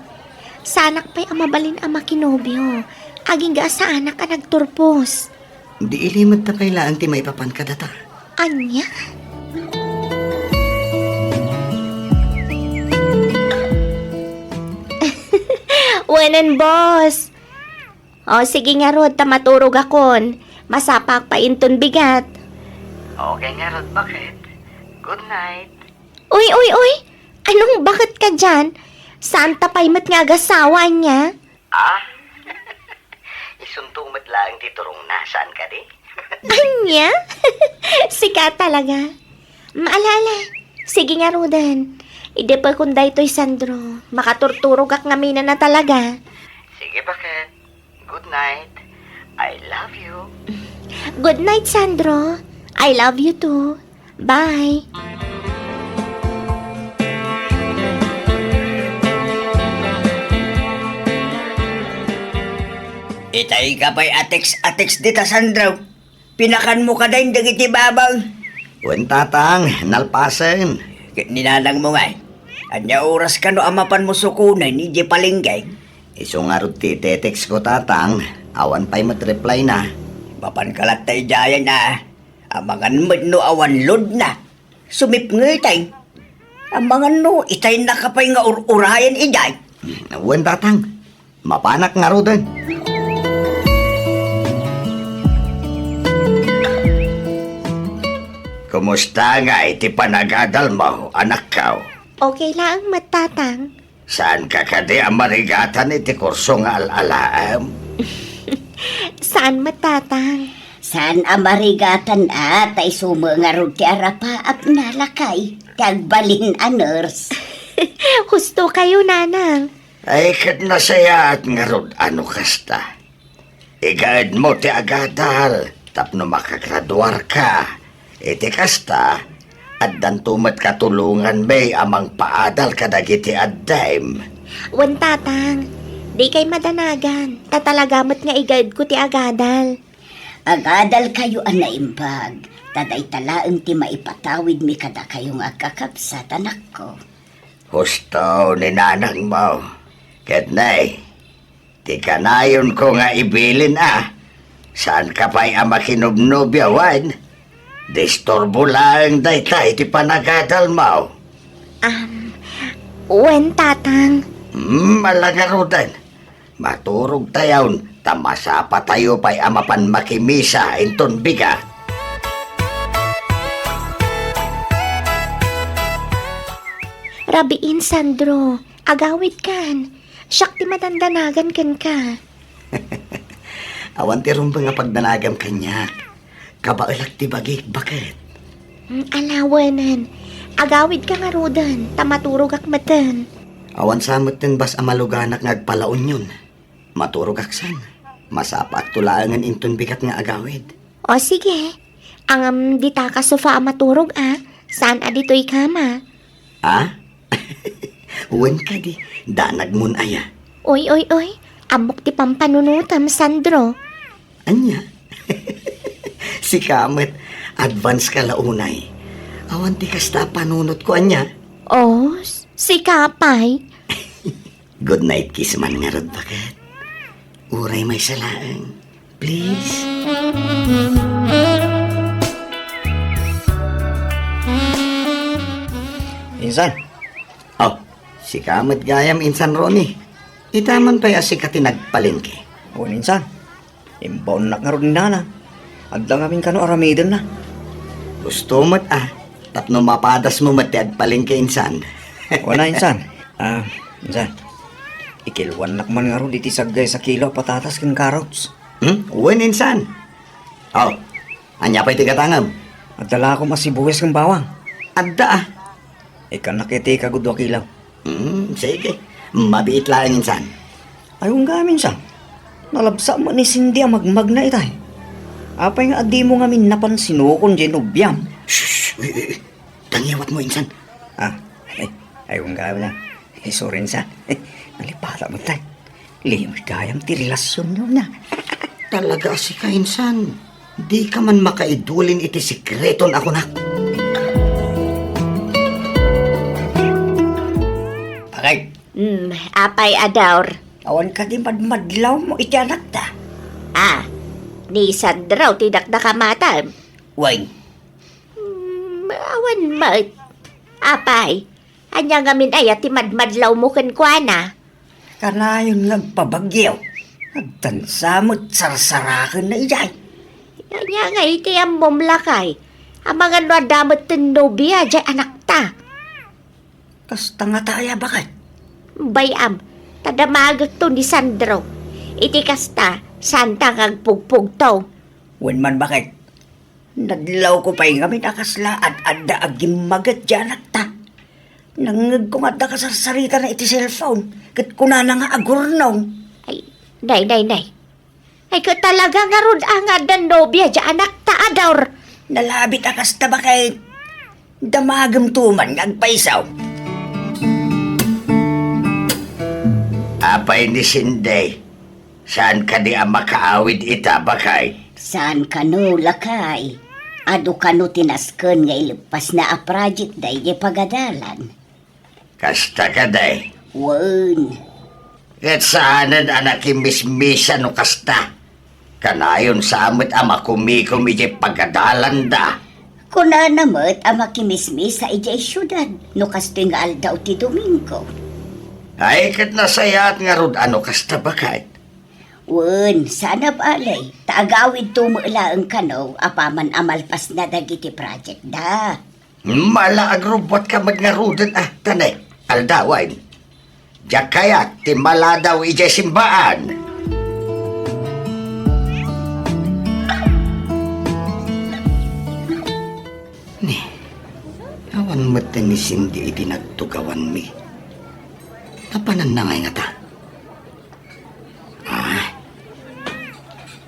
[SPEAKER 4] Sanak pa'y amabalin ang makinobyo. Aging ga sa anak ka nagturpos.
[SPEAKER 6] Di ilimat na kailaan ti maipapan ka data.
[SPEAKER 4] Anya? Wanan, boss. O, sige nga rod, maturog akon. Masapak pa inton bigat.
[SPEAKER 6] Okay nga, Rod, bakit? Good night.
[SPEAKER 4] Uy, uy, uy! Anong bakit ka dyan? Saan tapay mat nga agasawa niya?
[SPEAKER 6] Ah? Isuntumat lang titurong nasaan ka di?
[SPEAKER 4] Anya? Sika talaga. Maalala. Sige nga, Rodan. Ide pa kung daytoy, Sandro. Makaturturog ak ngamina na talaga.
[SPEAKER 6] Sige, bakit? Good night. I love you.
[SPEAKER 4] Good night, Sandro. I love you too. Bye.
[SPEAKER 2] Itay ka pa'y ateks dita, Sandro. Pinakan mo ka na yung dagiti babang.
[SPEAKER 6] Wen tatang, nalpasen.
[SPEAKER 2] Ninanang mo nga. Anya oras ka no amapan mo sukunay ni Di Palinggay.
[SPEAKER 6] Iso nga rin titetext ko tatang. Awan pa'y matreply na.
[SPEAKER 2] Mapan kalat tayo dyan na. Amangan mo no awan lod na. Sumip nga itay. Amangan no itay nakapay nga urayan iday.
[SPEAKER 6] Wen tatang, mapanak nga rin. Kumusta nga iti panagadal mo, anak ka?
[SPEAKER 4] Okay lang, matatang.
[SPEAKER 6] Saan ka kadi ang marigatan iti kurso nga alalaam?
[SPEAKER 4] Saan matatang?
[SPEAKER 3] Saan amarigatan tay sumo nga ron ti arapa at nalakay. Tagbalin a nurse.
[SPEAKER 4] Husto kayo, nanang.
[SPEAKER 6] Ay, kat nasaya at nga ron ano kasta. Igaad mo ti agadal, tapno makagraduar ka. Iti kasta, at dantumat katulungan may amang paadal kadagiti addaim.
[SPEAKER 4] Wan tatang, di kay madanagan. Tatalagamat nga igad ko ti agadal.
[SPEAKER 3] Agadal kayo ang naimbag. Taday talaang ti maipatawid mi kada kayong agkakapsat, anak ko.
[SPEAKER 6] Husto ni nanang mo. Ket nay, ti kanayon ko nga ibilin Saan ka pa'y ama kinubnubyawan? Disturbo lang daytay ti panagadal mo.
[SPEAKER 4] Wan tatang.
[SPEAKER 6] Malagarudan. Maturog tayon, tamasa pa tayo pa'y amapan makimisa inton biga.
[SPEAKER 4] Rabiin, Sandro. Agawid kan. Siyak ti matandanagan kan ka.
[SPEAKER 6] Awan ti rumba nga pagdanagam kanya. Kabailag ti bagik, bakit?
[SPEAKER 4] Alawanan. Agawid ka nga, Rodan. Tamaturog ak matan.
[SPEAKER 6] Awan samot din bas amaluganak nga agpalaon yun. Maturog aksan. Masapa at tulaangan inton bigat nga agawid.
[SPEAKER 4] O sige. Ang dita ka sofa maturog Saan adito'y kama?
[SPEAKER 6] Uwan ka di. Danag mun aya.
[SPEAKER 4] Oy, oy, oy. Amok ti pampanunutam, Sandro.
[SPEAKER 6] Anya? Si Kamet, advance ka launay. Awan ti kasta panunot ko, anya.
[SPEAKER 4] Oh, si Kapay.
[SPEAKER 6] Good night kiss man nga rod, bakit? Uray may salaang. Please.
[SPEAKER 2] Insan.
[SPEAKER 6] Oh, si Kamet gayam insan Ronnie. Itaman pa'y asika tinagpalengke.
[SPEAKER 2] O insan. Imbaon na nga ron ni nana. Adla ngamin kano aramidan na.
[SPEAKER 6] Gusto mo't tapno mapadas mo matiad palengke insan.
[SPEAKER 2] Wala insan. Insan. Ikilwan nakman nga ron diti saggay sa kilo patatas ken carrots.
[SPEAKER 6] Uwan insan. Oh, anya pa'y tigatangam.
[SPEAKER 2] Adala ko masibuwes kang bawang.
[SPEAKER 6] Adda
[SPEAKER 2] Ikan nakiti ka gudwa kilaw.
[SPEAKER 6] Sige. Mabiit lang insan.
[SPEAKER 2] Ayong gamin sa. Nalabsa mo ni Cindy ang magmag na itay. Apay nga adi mo ngamin napansinukon dyan ubyam.
[SPEAKER 6] Shhh! Tangiwat mo insan.
[SPEAKER 2] Ayong gamin na. Sorry insan. Nalipata mo tayo. Limos kayang ti relasyon nyo na.
[SPEAKER 6] Talaga si ka insan. Di ka man makaidulin iti sikreton ako na.
[SPEAKER 2] Bakit?
[SPEAKER 3] Apay adawr.
[SPEAKER 2] Awan ka di madlaw mo iti anak ta.
[SPEAKER 3] Ni Sandraw tidakda ka mata.
[SPEAKER 2] Way.
[SPEAKER 3] Awan mat. Apay, anya ngamin ay ati madmadlaw mo kan kuana.
[SPEAKER 2] Kanayon nagpabagyaw. Nagtansa mo't sarsarakan na ijay.
[SPEAKER 4] Kanya nga iti ang mumlakay. Ang mga nadamot ng nobya, dyan anak ta.
[SPEAKER 2] Kasta nga tayo bakit?
[SPEAKER 4] Bayam, tadamagag to ni Sandro. Iti kasta, santa kag pugpug to.
[SPEAKER 2] Wen man bakit? Nadlaw ko pa yung kami nakasla at adda agim magat dyan at ta. Nangag kong adda ka sa sarita na iti cellphone. Kat kuna na nga agurnong.
[SPEAKER 4] Ay, nay. Ay, ko talaga nga rod ang adan nobya, dyan anak ta ador.
[SPEAKER 2] Nalabit akas ta bakit? Damagam tuman ngagpaisaw.
[SPEAKER 6] Apay ni Sinday, saan ka di ang makaawid ita bakay?
[SPEAKER 3] Saan ka no, lakay? Ado ka no tinasken nga ilipas na a project day di pagadalan.
[SPEAKER 6] Kasta ka day.
[SPEAKER 3] Wen,
[SPEAKER 6] Kat saanan anak kimismisa no kasta. Kanayon sa amot ama kumikumi di pagadalan da.
[SPEAKER 3] kuna namat ang makimismis sa ijay syudad no kastoy nga aldaw ti Domingo.
[SPEAKER 6] Ay kat nasayat nga rod ano kasta bakay?
[SPEAKER 3] Wen, sana balay, taagawid tumula ang kanaw, apaman amalpas na dagiti project da.
[SPEAKER 6] Mala agrobot ka magngarudan tanay. Aldawain. Diyak kaya timala daw ijay simbaan. Ni, awan mata ni Cindy itinagtugawan mi. Tapanan na nga ta.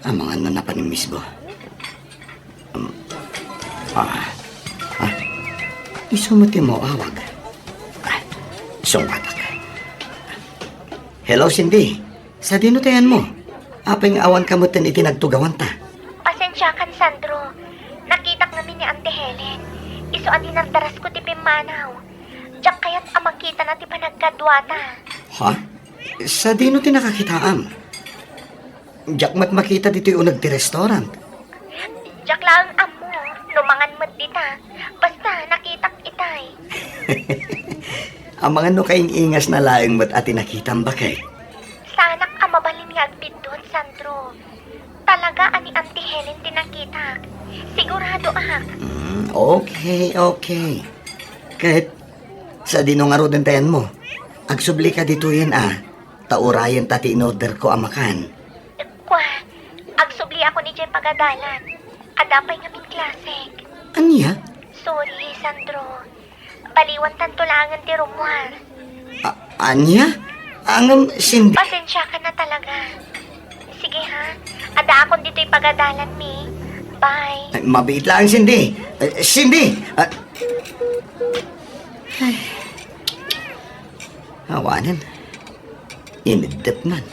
[SPEAKER 6] Amangan na napanimis ko. Isumati mo awag. Sungkatak. Hello, Cindy. Sa dinutayan mo. Apeng awan kamutan itinagtugawan ta.
[SPEAKER 4] Pasensya kan, Sandro. Nakita namin ni Ante Helen. Iso adi nagdaras ko ti Pimanaw. Diyak kaya't amakita na ti panagkadwata.
[SPEAKER 6] Ha? Sa dino ti nakakitaam? Diyak mat makita dito yung nagti restaurant.
[SPEAKER 4] Diyak lang amo, lumangan mat dita. Basta nakitak itay.
[SPEAKER 6] Ang mga no kaing ingas na laing mat ati nakitang bakay.
[SPEAKER 4] Sanak amabalin nga agpidon, Sandro. Talaga ani Ante Helen tinakitak. Sigurado ak.
[SPEAKER 6] Okay. Kahit sa dino nga rodin tayan mo, agsubli ka dito yan taurayan tati in-order ko amakan.
[SPEAKER 4] Kwa, agsubli ako ni Jay Pagadalan. Adapay nga min klasik.
[SPEAKER 6] Anya?
[SPEAKER 4] Sorry, Sandro. Baliwan tantulangan ti Romual.
[SPEAKER 6] Anya? Ang Cindy...
[SPEAKER 4] Pasensya ka na talaga. Sige ha, ada akong dito'y Pagadalan mi. Bye.
[SPEAKER 6] Ay, mabait lang, Cindy. Cindy! Awanan. Inidip man.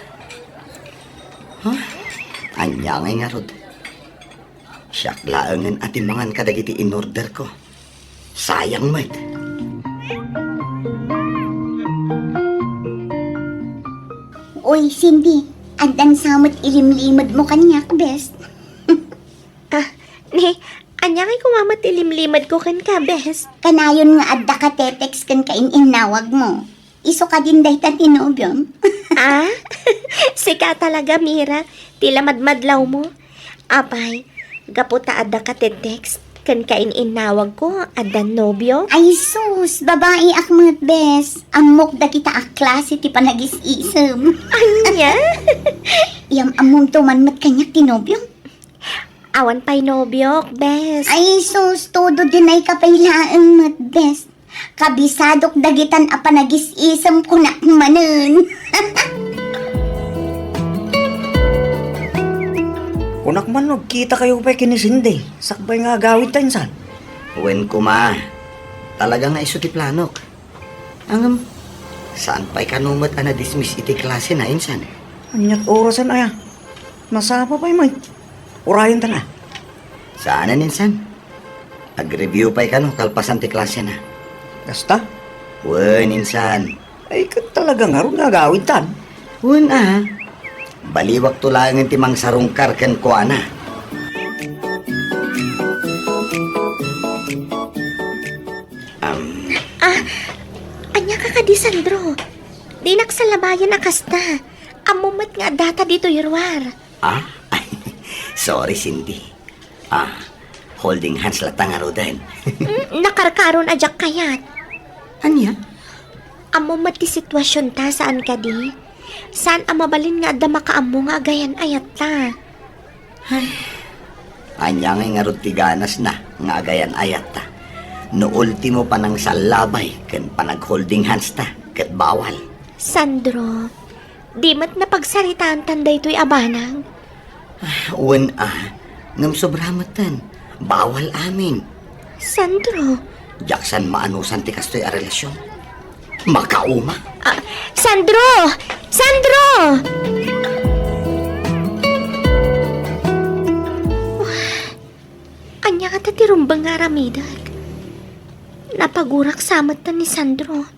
[SPEAKER 6] Anya nga rod. Siyak laangan at imangan kadagiti in-order ko. Sayang, mate.
[SPEAKER 3] Uy, Cindy, andan samot ilimlimad mo kanyak, best.
[SPEAKER 4] Anya kay kumamat ilimlimad ko kan ka, bes.
[SPEAKER 3] Kanayon nga adda ka tetext kan inawag mo. Iso ka din dahi tan tinobyom.
[SPEAKER 4] Sika talaga, Mira. Tila madmadlaw mo. Apay, gaputa ada ka text. Kan inawag ko, ada nobyo.
[SPEAKER 3] Ay sus, babae akmat, bes. Amok da kita klase ti panagis-isem.
[SPEAKER 4] Anya?
[SPEAKER 3] Iyam among tumanmat kanyak tinobyom.
[SPEAKER 4] Awan pa'y nobyo, bes.
[SPEAKER 3] Ay sus, todo din ay kapailaan mat, bes. Kabisadok dagitan a panagis-isem kunak manen.
[SPEAKER 2] Kunak man kita kayo pa kinisinday. Sakbay nga agawid tayo san.
[SPEAKER 6] Uwen ko ma. Talaga nga iso ti planok. Ang saan pa'y kanumat na dismiss iti klase na insan?
[SPEAKER 2] Anyat orasan aya. Nasapa pa yung urayan ta na.
[SPEAKER 6] Saan na insan? Ag-review pa'y kano kalpasan ti klase na.
[SPEAKER 2] Kasta?
[SPEAKER 6] Uwen insan.
[SPEAKER 2] Ay talaga nga rin agawid tan.
[SPEAKER 6] Uwen baliwag tulangin ti mang sarungkar ken kuana.
[SPEAKER 4] Anya ka ka di, Sandro. Di naksalabayan na kasta. Amumat nga data dito, Yorwar.
[SPEAKER 6] Sorry, Cindy. Holding hands latang aro din.
[SPEAKER 4] Nakarkaron ajak kayat.
[SPEAKER 5] Anya?
[SPEAKER 4] Amo mati sitwasyon ta saan ka di? Saan ang mabalin nga adda makaamo nga agayan ayat ta?
[SPEAKER 6] Anya nga aro tiganas na, nga agayan ayat ta. No ultimo pa nang salabay, ken panag-holding hands ta, ket bawal.
[SPEAKER 4] Sandro, di mat napagsaritaan tanday to'y abanang.
[SPEAKER 6] Uwan ngam sobramatan, bawal amin.
[SPEAKER 4] Sandro,
[SPEAKER 6] Jaksan maanusan ti kastoy a relasyon. Makauma.
[SPEAKER 4] Sandro! Sandro! Anya ka tatirumbang nga ramidag. Napagurak samat ta ni Sandro.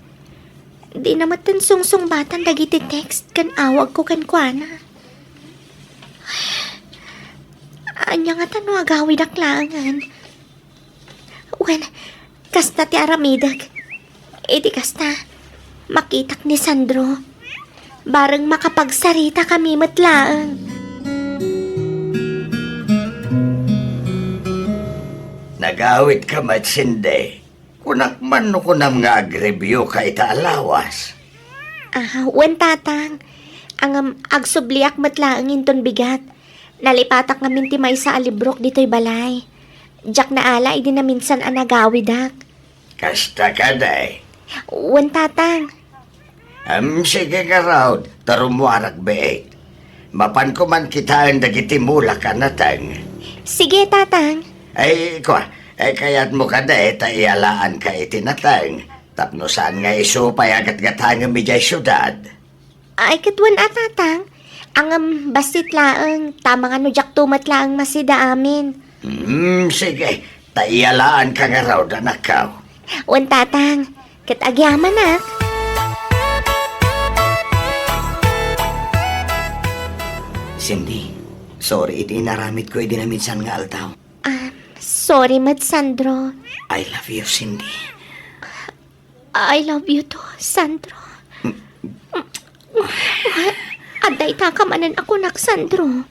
[SPEAKER 4] Di naman tan sungsung batan dagiti text kan awag ko kan kuana. Anya nga tan agawid aklangan. Wen, kasta ti aramidag. Iti kasta, makitak ni Sandro. Bareng makapagsarita kami matlaang.
[SPEAKER 6] Nagawit ka matsinde. Kunak man no kunam nga agribyo ka itaalawas.
[SPEAKER 4] Wen tatang. Ang agsubliak matlaang inton bigat. Nalipatak ngamin ti may sa alibrok dito'y balay. Jak na ala, idi na minsan ang nagawidak.
[SPEAKER 6] Kasta ka day.
[SPEAKER 4] Wen tatang.
[SPEAKER 6] Sige ka raw, tarumuarak beek. Mapan ko man kita ang dagiti mula ka natang.
[SPEAKER 4] Sige tatang.
[SPEAKER 6] Kaya't mo ka day, taialaan ka itinatang. Tapno saan nga isupay agat-gatang ang mijay syudad.
[SPEAKER 4] Ay katwan tatang. Ang basit laang, tama nga no jak tumat laang masida amin.
[SPEAKER 6] Sige, taialaan ka nga raw danakaw.
[SPEAKER 4] Wen tatang, katagyaman na.
[SPEAKER 6] Cindy, sorry iti inaramit ko idinaminsan nga altaw.
[SPEAKER 4] Sorry mat Sandro.
[SPEAKER 6] I love you, Cindy.
[SPEAKER 4] I love you too, Sandro. Aday takamanan ako nak, Sandro.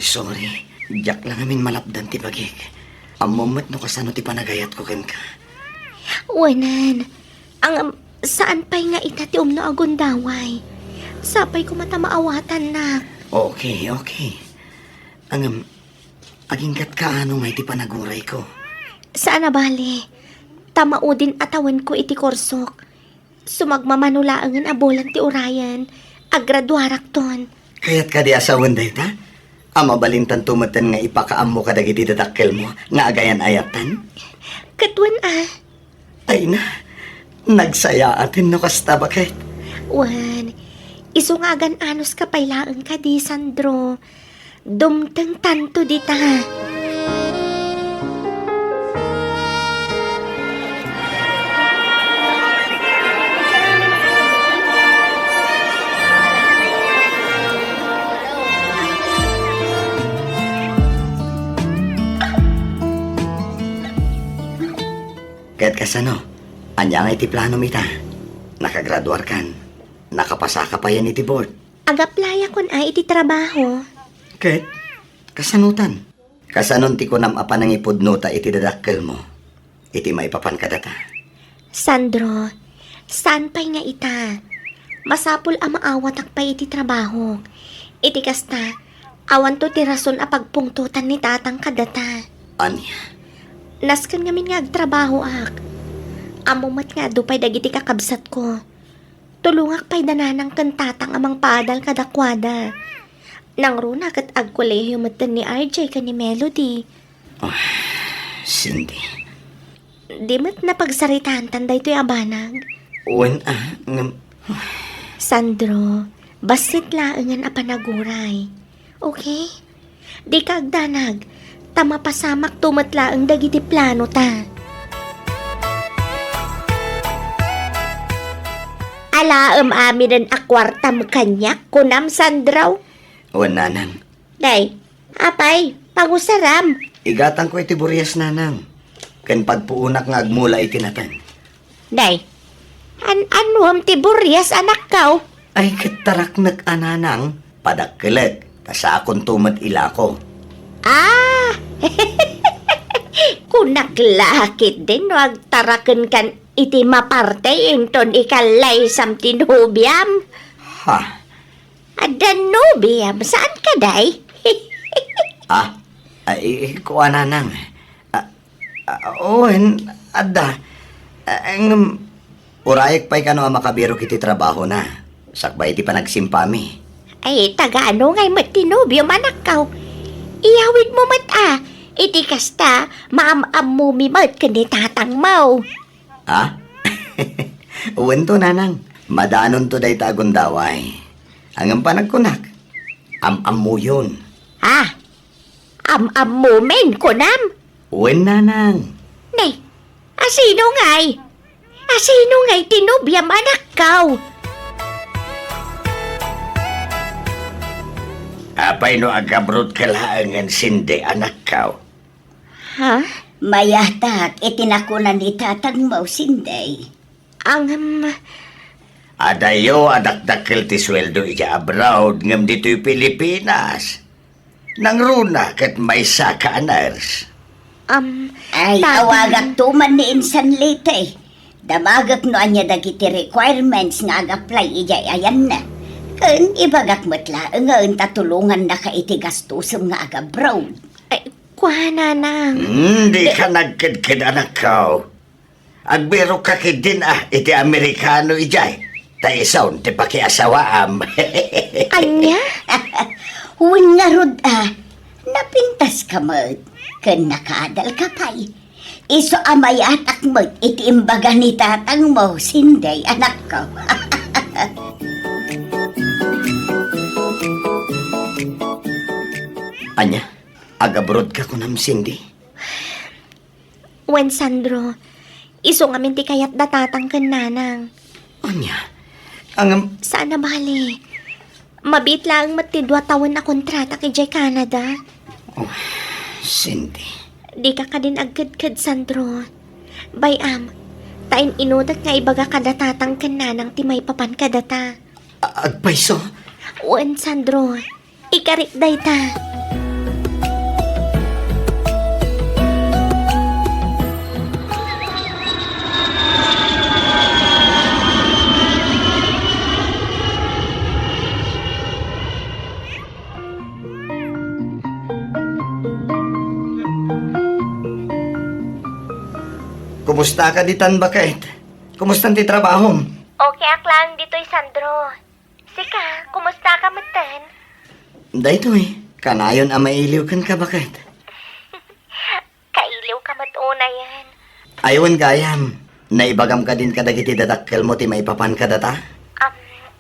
[SPEAKER 6] Sorry. Diyak lang amin malapdan ti bagik. Ang moment no kasano ti panagayat ko ken ka.
[SPEAKER 4] Wanan, ang saan pa'y nga ita ti umno agundaway. Sapay ko mata maawatan na.
[SPEAKER 6] Okay. Ang agingkat ka ano nga iti panaguray ko.
[SPEAKER 4] Saan na bali? Tamaudin atawan ko iti korsok. Sumagmamanulaangan abolan ti urayan. Agraduarak ton.
[SPEAKER 6] Kaya't ka di asawan day ta? Ang mabalintan tumatan nga ipakaam mo kadag iti dadakkel mo nga agayan ayatan?
[SPEAKER 4] Katwan
[SPEAKER 6] Ay na, nagsaya atin no kasta bakit?
[SPEAKER 4] Wan, isungagan anos kapailaan ka di, Sandro. Dumteng tanto di ta.
[SPEAKER 6] Kaya't kasano, anya nga iti plano mita. Nakagraduar kan, nakapasa ka pa yan iti board.
[SPEAKER 4] Agaplaya kon ay iti trabaho.
[SPEAKER 6] Kaya't, kasanutan. Kasanon ti kunam apa nang ipudnota iti dadakkel mo. Iti maipapan ka data.
[SPEAKER 4] Sandro, saan pa'y nga ita? Masapul ang maawatak pa iti trabaho. Iti kasta, awan to ti rason a pagpungtutan ni tatang kadata.
[SPEAKER 6] Anya,
[SPEAKER 4] Naskan ngamin nga agtrabaho ak. Amumat nga dupay dagiti kakabsat ko. Tulungak pa'y dananang kantatang amang padal kadakwada. Nang runa kat agkolehiyo matan ni RJ ka ni Melody.
[SPEAKER 6] Cindy.
[SPEAKER 4] Di mat napagsaritaan tanday to'y abanag.
[SPEAKER 6] Uwan
[SPEAKER 4] Sandro, basit laangan a panaguray. Okay? Di ka agdanag. Tama pasamak tumatla ang dagiti plano ta. Alaam amin ang akwartam kanyak kunam Sandraw.
[SPEAKER 6] Uwan nanang.
[SPEAKER 4] Day, apay, pangusaram.
[SPEAKER 6] Igatang ko iti buryas nanang. Ken pagpuunak nga agmula itinatan.
[SPEAKER 4] Day, anuam ti buryas anak kaw?
[SPEAKER 6] Ay kitarak nag-ananang padakkelet. Tasa akong tumat ila ko.
[SPEAKER 4] Kunaklakit din, wag taraken kan iti maparte inton ikalay sam tinubiam.
[SPEAKER 6] Ha?
[SPEAKER 4] Adanubiam, saan ka day?
[SPEAKER 6] Ay, kuha na nang. Adda. Ang urayek pa'y kano makabiro kiti trabaho na. Sakbay iti panagsimpami.
[SPEAKER 4] Ay, taga-ano ngay mat tinubiam anak kaw. Iyawid mo mat iti kasta, maam-am mo mimat kani tatang mau.
[SPEAKER 6] Ha? Uwan to, nanang. Madanon to day tagundaway. Ang panagkunak. Am-am mo yun.
[SPEAKER 4] Am-am mo men kunam.
[SPEAKER 6] Uwan, nanang.
[SPEAKER 4] Ne, asino ngay? Asino ngay tinubiam anak kaw?
[SPEAKER 6] Apay no agabrod kalaangan sindi anak kaw.
[SPEAKER 4] Ha?
[SPEAKER 3] Mayatak, itinakunan ni tatang mo, Sinday.
[SPEAKER 4] Ang,
[SPEAKER 6] Adayo adakdakkel ti sweldo ija abroad ngam dito'y Pilipinas. Nang runa kat may saka anars.
[SPEAKER 3] Ay,
[SPEAKER 4] Tati.
[SPEAKER 3] awagak tuman ni Insan Lite. Damagak no anya dagiti requirements nga ag-apply ijay ayan na. Kun ibagak matla nga tatulungan na ka iti gastusem nga ag-abroad.
[SPEAKER 4] ay, kuha na.
[SPEAKER 6] Hindi ka nagkidkid anak kaw. Agbiro ka kidin iti Amerikano ijay. Ta isaw ti pakiasawaam.
[SPEAKER 4] Anya?
[SPEAKER 3] Huwin nga rod napintas ka mo. Kun nakaadal ka pa'y. Iso amayatak mo iti imbaga ni tatang mo, Sinday, anak ko.
[SPEAKER 6] Anya, agabrod ka kunam Cindy.
[SPEAKER 4] Wen Sandro, iso nga minti kayat datatang kan nanang.
[SPEAKER 6] Anya, ang
[SPEAKER 4] Saan na bali? Mabit lang mati 2 taon na kontrata kay Jay Canada.
[SPEAKER 6] Cindy.
[SPEAKER 4] Di ka ka din agkad-kad, Sandro. Bayam, tain inudat nga ibaga kadatatang kan nanang ti may papan kadata.
[SPEAKER 6] Agpaiso.
[SPEAKER 4] Wen Sandro, ikarik day ta.
[SPEAKER 6] Kumusta ka ditan bakit? Kumusta ti trabaho?
[SPEAKER 4] Okay ak lang dito'y Sandro. Sika, kumusta ka matan?
[SPEAKER 6] Dahito kanayon mailiw kan ka bakit?
[SPEAKER 4] Kailiw ka matuna yan.
[SPEAKER 6] Ayawan gayam, naibagam ka din kadagiti dadakkel mo ti maipapan ka data?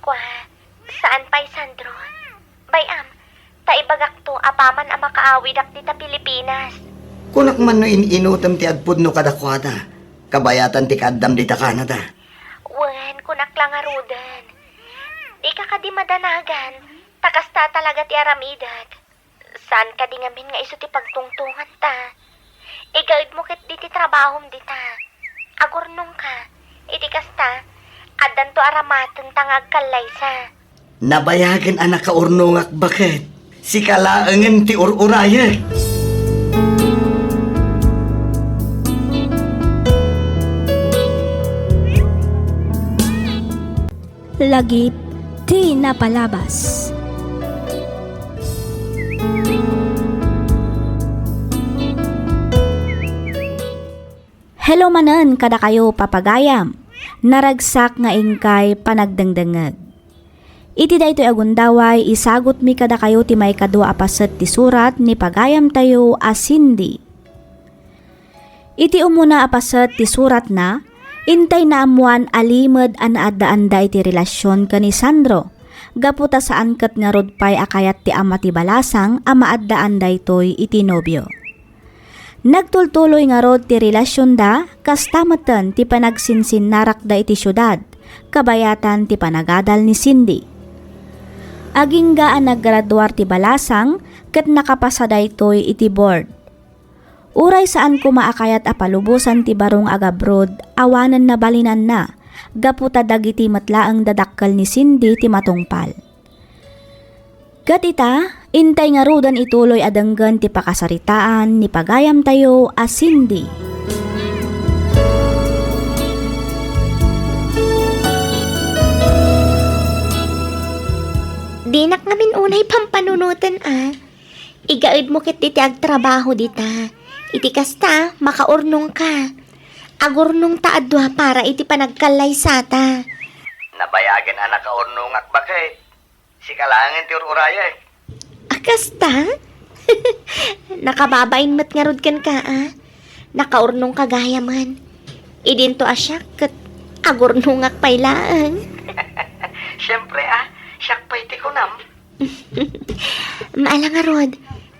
[SPEAKER 4] Kwa, saan pa'y Sandro? Bayam, taibagak to apaman ang makaawid ak dita Pilipinas.
[SPEAKER 6] Kunak man no inutam ti agpud no kadakwada. Kabayatan ti kaddam dita Canada.
[SPEAKER 4] Wen, kunak lang arudan. Di ka ka di madanagan. Takasta talaga ti aramidat. Saan ka di ngamin nga iso ti pagtungtungan ta? Igaid mo ket di ti trabahom dita. Agurnong ka. Iti kasta, adan to aramaton tangag kalaysa.
[SPEAKER 6] Nabayagan anak ka urnongak bakit? Si kalaangan ti ururaya.
[SPEAKER 1] Lagip di napalabas. Hello manen kada kayo papagayam. Naragsak nga ingkay panagdangdangag. Iti daytoy agundaway isagot mi kada kayo ti may kadua apaset ti surat ni pagayam tayo asindi. Iti umuna apaset ti surat na intay na amuan alimod an adda-anda iti relasyon ka ni Sandro. Gaputa saan kat nga rodpay akayat ti ama ti balasang ama adda-anda ito'y iti nobyo. Nagtultuloy nga rod ti relasyon da, kastamatan ti panagsinsinnarak da iti syudad, kabayatan ti panagadal ni Cindy. Aging gaan naggraduar ti balasang, kat nakapasada ito'y iti board. Uray saan ko maakayat apalubusan ti barong agabrod, awanan na balinan na, gaputa dagiti matlaang dadakkal ni Cindy ti matungpal. Katita, intay nga rudan ituloy adanggan ti pakasaritaan ni pagayam tayo asindi.
[SPEAKER 4] Dinak namin unay pampanunutan Igaid mo kit iti agtrabaho dita. Iti kasta, makaurnong ka. Agurnong taadwa para iti panagkalay sata.
[SPEAKER 6] Nabayagan anak ka ornungak bakit? Si kalangan ti uraya eh.
[SPEAKER 4] Akasta? Nakababain mat nga rod kan ka Nakaurnong kagaya man. Idinto asyak kat agurnongak pailaan.
[SPEAKER 6] Siyempre siyak pa iti kunam.
[SPEAKER 4] Maala nga rod.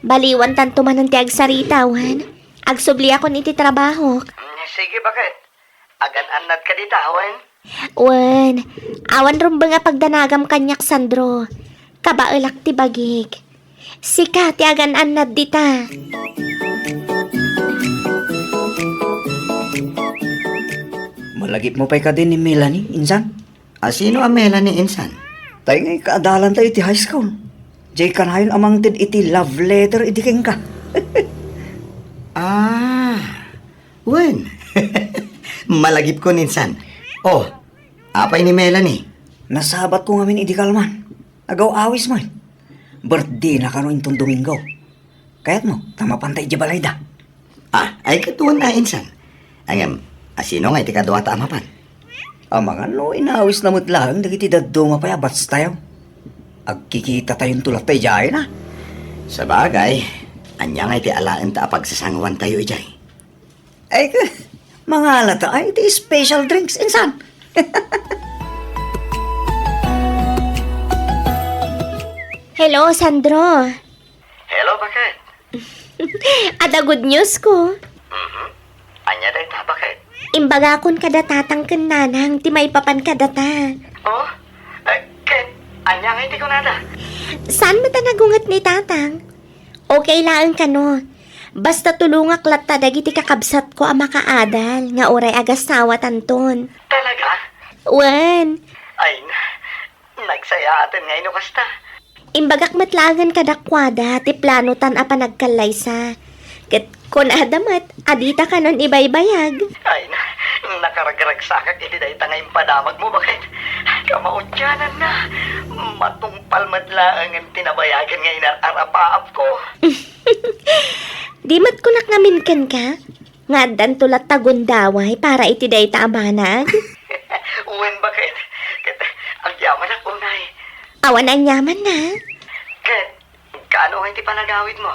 [SPEAKER 4] Baliwan tanto man ang tiag saritawan. Agsubli ako iti trabaho.
[SPEAKER 6] Sige bakit? Agan-anad ka dita, awan?
[SPEAKER 4] Wen, awan rum ba nga pagdanagam kanyak Sandro. Kabaelak ti bagig. Sika ti agan-anad dita.
[SPEAKER 2] Malagip mo pa'y ka din ni Melanie, insan.
[SPEAKER 6] Sino ang Melanie insan?
[SPEAKER 2] Tayo nga'y kaadalan tayo iti high school. Jay kanayon amang tid iti love letter iti keng ka.
[SPEAKER 6] Wen. Malagip ko ninsan. Oh, apay ni Melanie.
[SPEAKER 2] Nasabat ko ngamin iti kalman. Agaw awis man. Birthday na kano itong Domingo. Kaya't mo, tamapantay di balay da.
[SPEAKER 6] Ay katuan na insan. Angam, sino nga iti kadwa ta amapan?
[SPEAKER 2] Mga no, inawis na mo't lang, dagiti daddo mapayabats tayo. Agkikita tayong tulat tayo dyan
[SPEAKER 6] Sa bagay, anya nga iti alaan ta pagsasangawan tayo ijay.
[SPEAKER 2] Ay, mga alata, ay, iti special drinks, insan.
[SPEAKER 4] Hello, Sandro.
[SPEAKER 6] Hello, bakit?
[SPEAKER 4] Ada good news ko.
[SPEAKER 6] Anya day ta, bakit?
[SPEAKER 4] Imbaga kon kada tatang ken nanang ti may papan kada ta.
[SPEAKER 6] Oh, Ken, anya nga iti ko nada.
[SPEAKER 4] Saan mo nagungat ni tatang? Okay lang ka no. Basta tulungak latta dagiti kakabsat ko ang makaadal nga oray agasawa tanton.
[SPEAKER 6] Talaga?
[SPEAKER 4] Wen,
[SPEAKER 6] Ay, nagsaya atin nga ino kasta.
[SPEAKER 4] imbagak matlangan kadakwada ti plano tan a panagkalaysa. Ket kon adamat adita kanon ibaybayag.
[SPEAKER 6] Ay, nakaragrag sakak iti day tangay padamag mo, bakit? Kamaudyanan na. Matungpal madlaang ang tinabayagan nga inararapaap ko.
[SPEAKER 4] Di mat kunak ngamin ken ka? Nga dan tulat tagundaway para iti day taamanag.
[SPEAKER 6] Uwan, bakit? Ket, ang yaman ako, nay.
[SPEAKER 4] Awan ang yaman na.
[SPEAKER 6] Ket, kaano nga iti panagawid mo?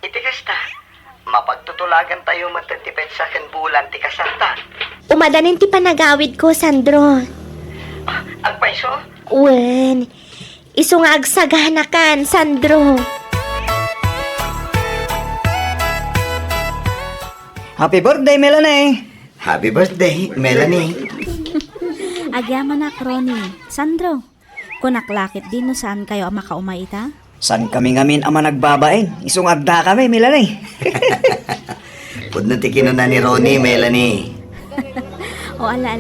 [SPEAKER 6] Iti kasta, mapagtutulagan tayo matantipet sa akin bulan ti kasanta.
[SPEAKER 4] Umadanin ti panagawid ko, Sandro.
[SPEAKER 6] Ang paiso?
[SPEAKER 4] Wen, iso nga agsaganakan, Sandro.
[SPEAKER 2] Happy birthday, Melanie.
[SPEAKER 6] Happy birthday, Melanie.
[SPEAKER 1] Agyaman na, Ronnie. Sandro, kunaklakit din no saan kayo ang makaumaita?
[SPEAKER 2] San kami ngamin ama nagbabain? Isong agda kami, Melanie.
[SPEAKER 6] Pud na tikino na ni Ronnie, Melanie.
[SPEAKER 1] O ala,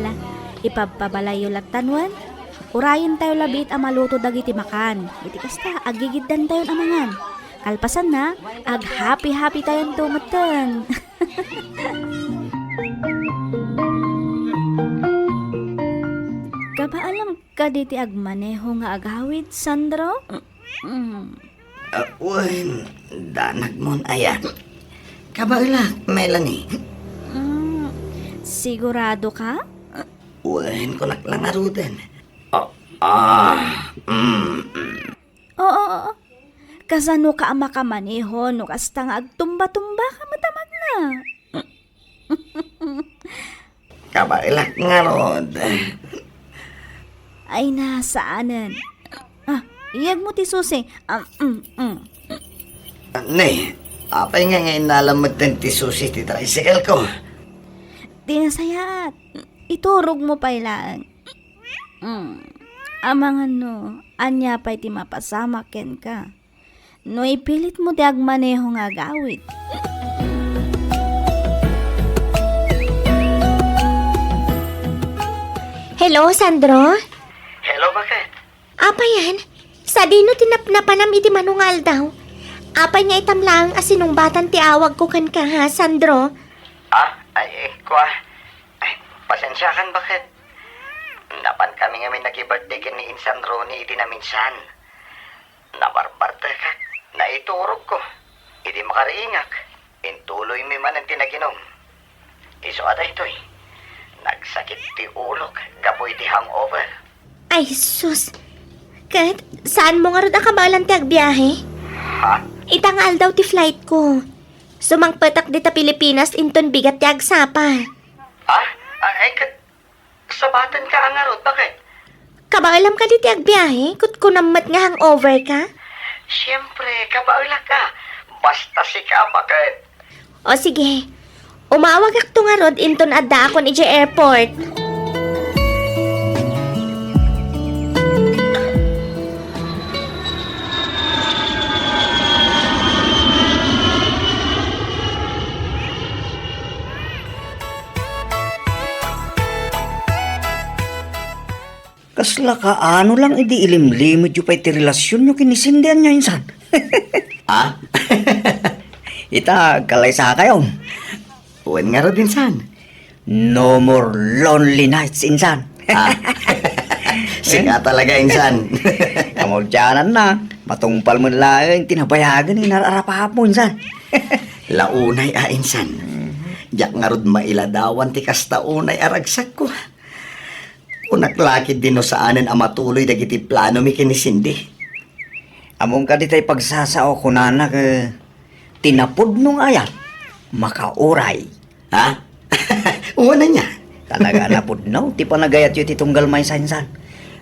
[SPEAKER 1] ipapabalayo latanwan. Urayin tayo labit ang maluto dagiti makan. Iti kasta, agigiddan tayo amangan. Kalpasan na, ag-happy tayong tumatan. Kaba alam ka diti agmaneho nga agawid, Sandro?
[SPEAKER 6] Uwan, danag mon ayan. Kabaila, Melanie.
[SPEAKER 1] Sigurado ka?
[SPEAKER 6] Uwan, kunak lang arudan.
[SPEAKER 1] Oo. Kasano ka ang makamaneho no kasta nga agtumba-tumba ka matamag na.
[SPEAKER 6] Kabaila nga rod.
[SPEAKER 1] Ay nasaanan. Iyag mo ti susi.
[SPEAKER 6] Ne, apay nga ngayon nalamad ng ti susi ti tricycle ko.
[SPEAKER 1] Tinasayat. Iturog mo pailaan. Amangan no, anya pa'y ti mapasama ken ka. No ipilit mo ti agmaneho nga gawit.
[SPEAKER 4] Hello, Sandro?
[SPEAKER 6] Hello, bakit?
[SPEAKER 4] Apa yan? Sa dino tinapnapanam iti manungal daw. Apay nga itam lang asinong batan ti awag ko kan ka ha, Sandro.
[SPEAKER 6] Pasensya kan bakit? Napan kami nga may nag-birthday kin ni Insan Ronnie iti na minsan. Nabarbarte ka, naiturog ko. Idi makariingak, intuloy mi man ang tinaginom. Iso aday ito'y, nagsakit ti ulo, gapoy ti hangover.
[SPEAKER 4] Ay, sus. Kat, saan mo nga ron akabalan ti agbiyahe?
[SPEAKER 6] Ha?
[SPEAKER 4] Itangal daw ti flight ko. Sumangpatak di ta Pilipinas inton bigat ti agsapa.
[SPEAKER 6] Ha? Sabatan ka ang arot, bakit?
[SPEAKER 4] Kabailam ka di ti agbiyahe? Kutkunamat nga hangover ka?
[SPEAKER 6] Siyempre, kabaula ka. Basta si ka, bakit?
[SPEAKER 4] O sige, umawag ak to nga rod inton adda akon iti airport.
[SPEAKER 2] Kasla ka, ano lang idi ilimlimit yung pa'y ti relasyon nyo kinisindihan nyo insan.
[SPEAKER 6] Ha?
[SPEAKER 2] Ita, kalay sa kayo.
[SPEAKER 6] Uwan nga rin, Insan.
[SPEAKER 2] No more lonely nights, insan.
[SPEAKER 6] Sika talaga, Insan.
[SPEAKER 2] Kamodyanan na, matungpal mo lang, tinabayagan, inararapahap mo, insan.
[SPEAKER 6] Launay Insan. Jak nga rin mailadawan ti kasta unay aragsak ko. Unaklakid din no saanan ang matuloy dagiti plano mi kinisindi.
[SPEAKER 2] Among ka di tayo pagsasao ko nanak, tinapod nung ayat, makauray.
[SPEAKER 6] Ha? Uwan na niya.
[SPEAKER 2] Talaga napod no, ti pa nagayat yu ti tunggal may sainsan.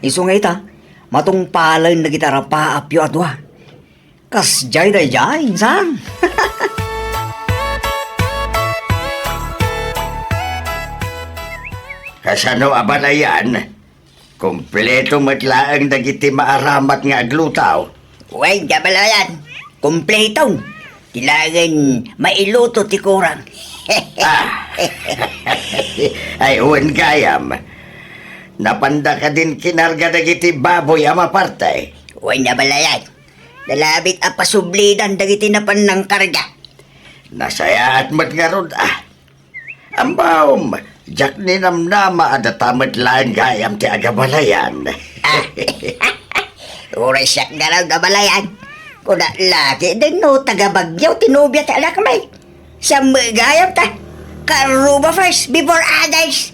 [SPEAKER 2] Iso nga ita, matungpalay na gitara paap yu adwa. Kas jay day jay, insan.
[SPEAKER 6] Kasano abalayan? Kompleto matlaang dagiti maaramat nga aglutaw.
[SPEAKER 2] Uy, gabalayan, kumpletong. Kailangan mailuto ti kurang.
[SPEAKER 6] Ay, uwan gayam. Napanda ka din kinarga dagiti baboy ama partay.
[SPEAKER 2] Uy, gabalayan. Dalabit apasublidan dagiti napan ng karga.
[SPEAKER 6] Nasaya at matngarod Ambaom, jak ni namnama adatamat lang gayam ti agabalayan.
[SPEAKER 2] Uray siyak na lang gabalayan. Kuna laki din no, taga-bagyaw, tinubya ta anak may. Sa magayam ta. Karuba first before others.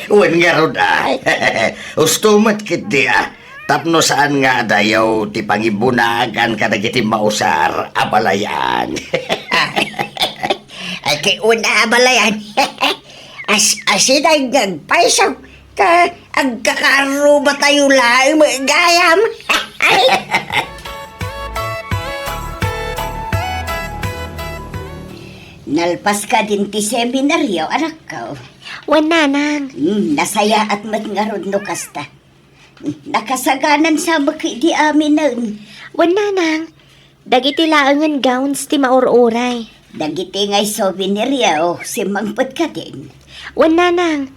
[SPEAKER 6] Uwan nga rod Ustumat kit di Tapno saan nga dayaw ti pangibunagan kadagiti mausar abalayan.
[SPEAKER 2] Ay kay una abalayan. Asinay nagpaisaw. Agkakaruba tayo lang magayam.
[SPEAKER 3] Nalpas ka din ti seminaryo, anak ko.
[SPEAKER 4] Wan nanang.
[SPEAKER 3] Nasaya at matngarod no kasta. Nakasaganan sa makidi amin nun.
[SPEAKER 4] Wan nanang. Dagiti laangan gowns ti maururay.
[SPEAKER 3] Dagiti ngay souvenirya o simangpot ka din.
[SPEAKER 4] Wan nanang.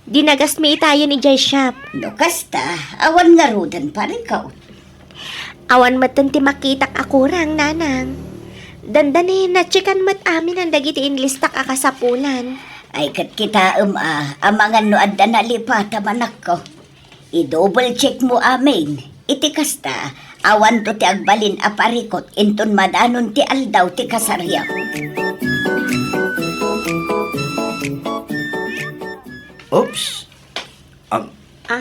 [SPEAKER 4] Dinagas mi itayo ni Jay Shop.
[SPEAKER 3] No kasta, awan nga rudan pa rin ka.
[SPEAKER 4] Awan matan ti makitak akurang nanang. Dandanin na chikan mat amin ang dagiti inlistak akasapulan.
[SPEAKER 3] Ay kat kita amangan no adda na lipata manak ko. I-double check mo amin. Iti kasta, awan to ti agbalin aparikot inton madanon ti aldaw ti kasaryaw.
[SPEAKER 6] Oops.
[SPEAKER 4] Ha?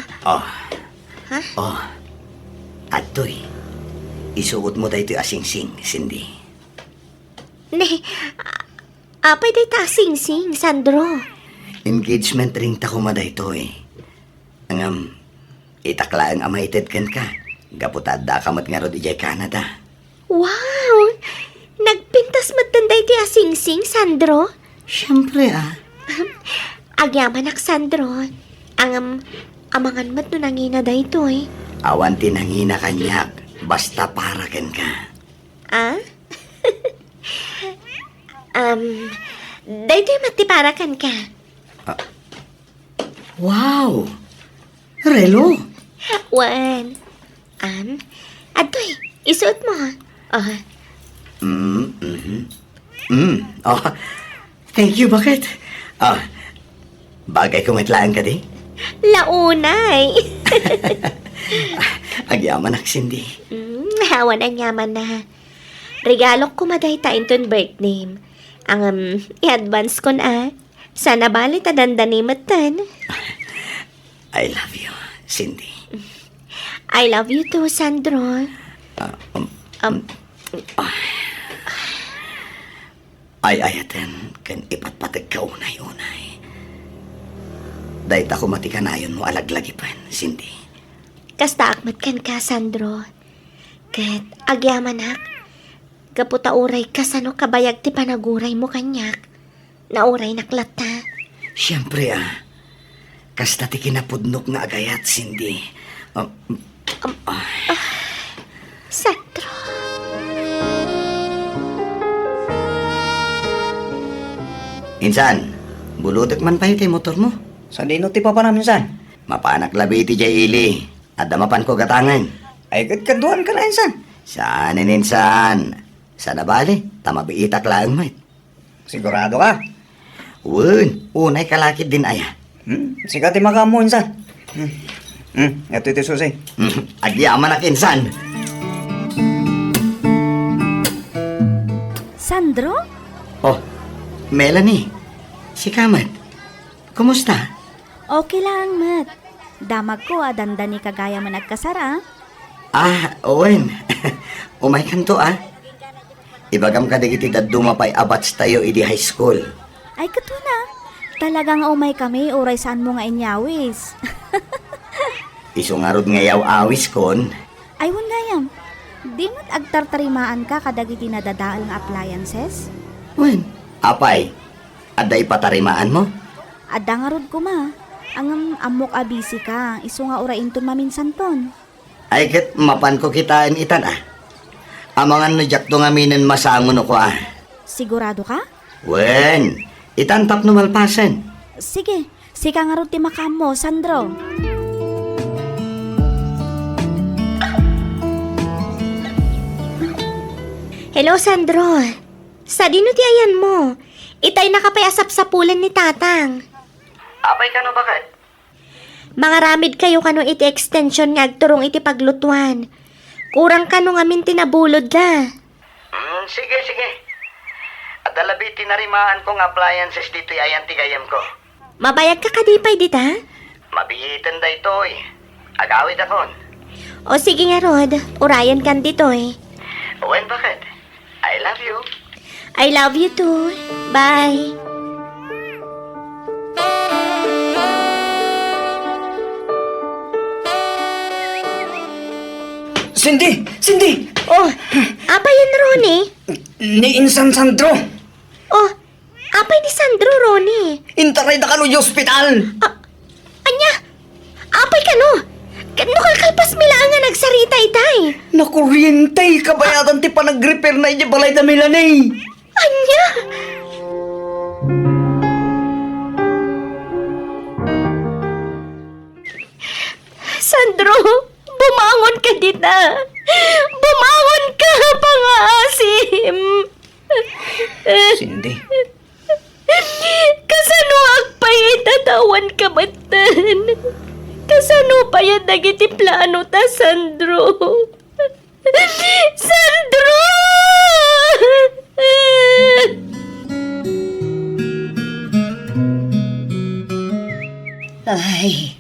[SPEAKER 6] Atoy. Isuot mo dahi ito asing-sing, Cindy.
[SPEAKER 4] Ne, apay day ta sing-sing, Sandro.
[SPEAKER 6] Engagement ring ta kumada ito Ang itakla ang amaited kan ka. Gaputad da kamat nga rod ijay Canada.
[SPEAKER 4] Wow! Nagpintas matanda iti asing-sing, Sandro.
[SPEAKER 5] Siyempre
[SPEAKER 4] Agyaman ak, Sandro. Ang amangan mat no nangina da ito
[SPEAKER 6] Awan tinangina kanyak. Basta para kan ka.
[SPEAKER 4] Ah? Daytoy matiparakan ka.
[SPEAKER 5] Wow! Relo!
[SPEAKER 4] Wan, Adoy, isuot mo ha. Oh,
[SPEAKER 6] Oh, thank you, bakit? Bagay kumitlaan ka di?
[SPEAKER 4] launay.
[SPEAKER 6] Agyaman ak Cindy.
[SPEAKER 4] Hawan ang yaman na. Regalo ko maday ta inton birthday. Ang i-advance ko na. Sana bali ta dandanimatan.
[SPEAKER 6] I love you, Cindy.
[SPEAKER 4] I love you too, Sandro.
[SPEAKER 6] Ay ayaten kan ipatpatag ka unay-unay. Dahil ako matikanayon mo alaglagipan, Cindy.
[SPEAKER 4] Kasta akmat kan ka, Sandro. Ket agyaman ak. Kaputa uray kasano kabayag ti panaguray mo kanyak. Nauray naklata.
[SPEAKER 6] Siyempre kasta ti kinapudnok nga agayat, Cindy.
[SPEAKER 4] Sandro.
[SPEAKER 6] Insan, bulutek man pa iti motor mo.
[SPEAKER 2] Sa dino ti papa namin san?
[SPEAKER 6] Mapanak labi iti jay ili. At damapan ko gatangan.
[SPEAKER 2] Ay kaduan ka na insan.
[SPEAKER 6] Saan insan? Sana bali, tamabiitak lang mo.
[SPEAKER 2] Sigurado ka?
[SPEAKER 6] Unay kalakit din aya.
[SPEAKER 2] Sikat ti makamo insan. Ito iti susi.
[SPEAKER 6] Agyaman ak insan.
[SPEAKER 1] Sandro?
[SPEAKER 6] Oh, Melanie. Si Kamat. Kumusta?
[SPEAKER 1] Okay lang, Mat. Damag ko, dandani kagaya man nagkasara.
[SPEAKER 6] Owen. Umay kanto Ibagam ka digiti dumapay abats tayo idi high school.
[SPEAKER 1] Ay, kato na. Talagang umay kami, uray saan mo nga inyawis.
[SPEAKER 6] Isungarod ngayaw awis kon.
[SPEAKER 1] Ay, wundayam. Di mo't agtartarimaan ka kadagiti nadadaal nga appliances?
[SPEAKER 6] Wen, apay. Aday patarimaan mo?
[SPEAKER 1] Adda nga rod ko ma. Ang amok abisi ka, iso nga urain ton maminsan ton.
[SPEAKER 6] Ay ket mapan ko kitaan itan Amangan no jak to nga minen masangon ko
[SPEAKER 1] Sigurado ka?
[SPEAKER 6] Wen, itan tap no malpasen.
[SPEAKER 1] Sige, sika nga rod ti makamo, Sandro.
[SPEAKER 4] Hello, Sandro. Sa dino ti ayan mo? Itay nakapayasap sa pulan ni Tatang.
[SPEAKER 6] Apay ka no bakit?
[SPEAKER 4] Mga ramid kayo kano iti extension nga agturong iti paglutuan. Kurang kano nga min tinabulod da.
[SPEAKER 6] Sige. At dalabi tinarimaan kong appliances dito ayan tigayam ko.
[SPEAKER 4] Mabayag ka kadipay dita?
[SPEAKER 6] Mabihitan da ito Agawid akon.
[SPEAKER 4] O sige nga Rod, urayan kan dito
[SPEAKER 6] Wen, bakit? I love you.
[SPEAKER 4] I love you too. Bye.
[SPEAKER 2] Cindy! Cindy!
[SPEAKER 4] Oh, apa yun Ronnie?
[SPEAKER 2] Ni insan Sandro!
[SPEAKER 4] Oh, apay ni Sandro Ronnie?
[SPEAKER 2] Intaray da kano yung ospital!
[SPEAKER 4] Anya, apay ka no? Kano kalkalpas mila nga nagsarita itay?
[SPEAKER 2] Nakuryente! Kabayatan ti pa nag-repair na iya balay da Melanie!
[SPEAKER 4] Anya? Sandro, bumangon ka dita. Bumangon ka, pang-aasim.
[SPEAKER 2] Cindy,
[SPEAKER 4] Kasano agpay itatawan ka batan? Kasano pa yan dagiti plano ta, Sandro? Sandro!
[SPEAKER 3] Ay,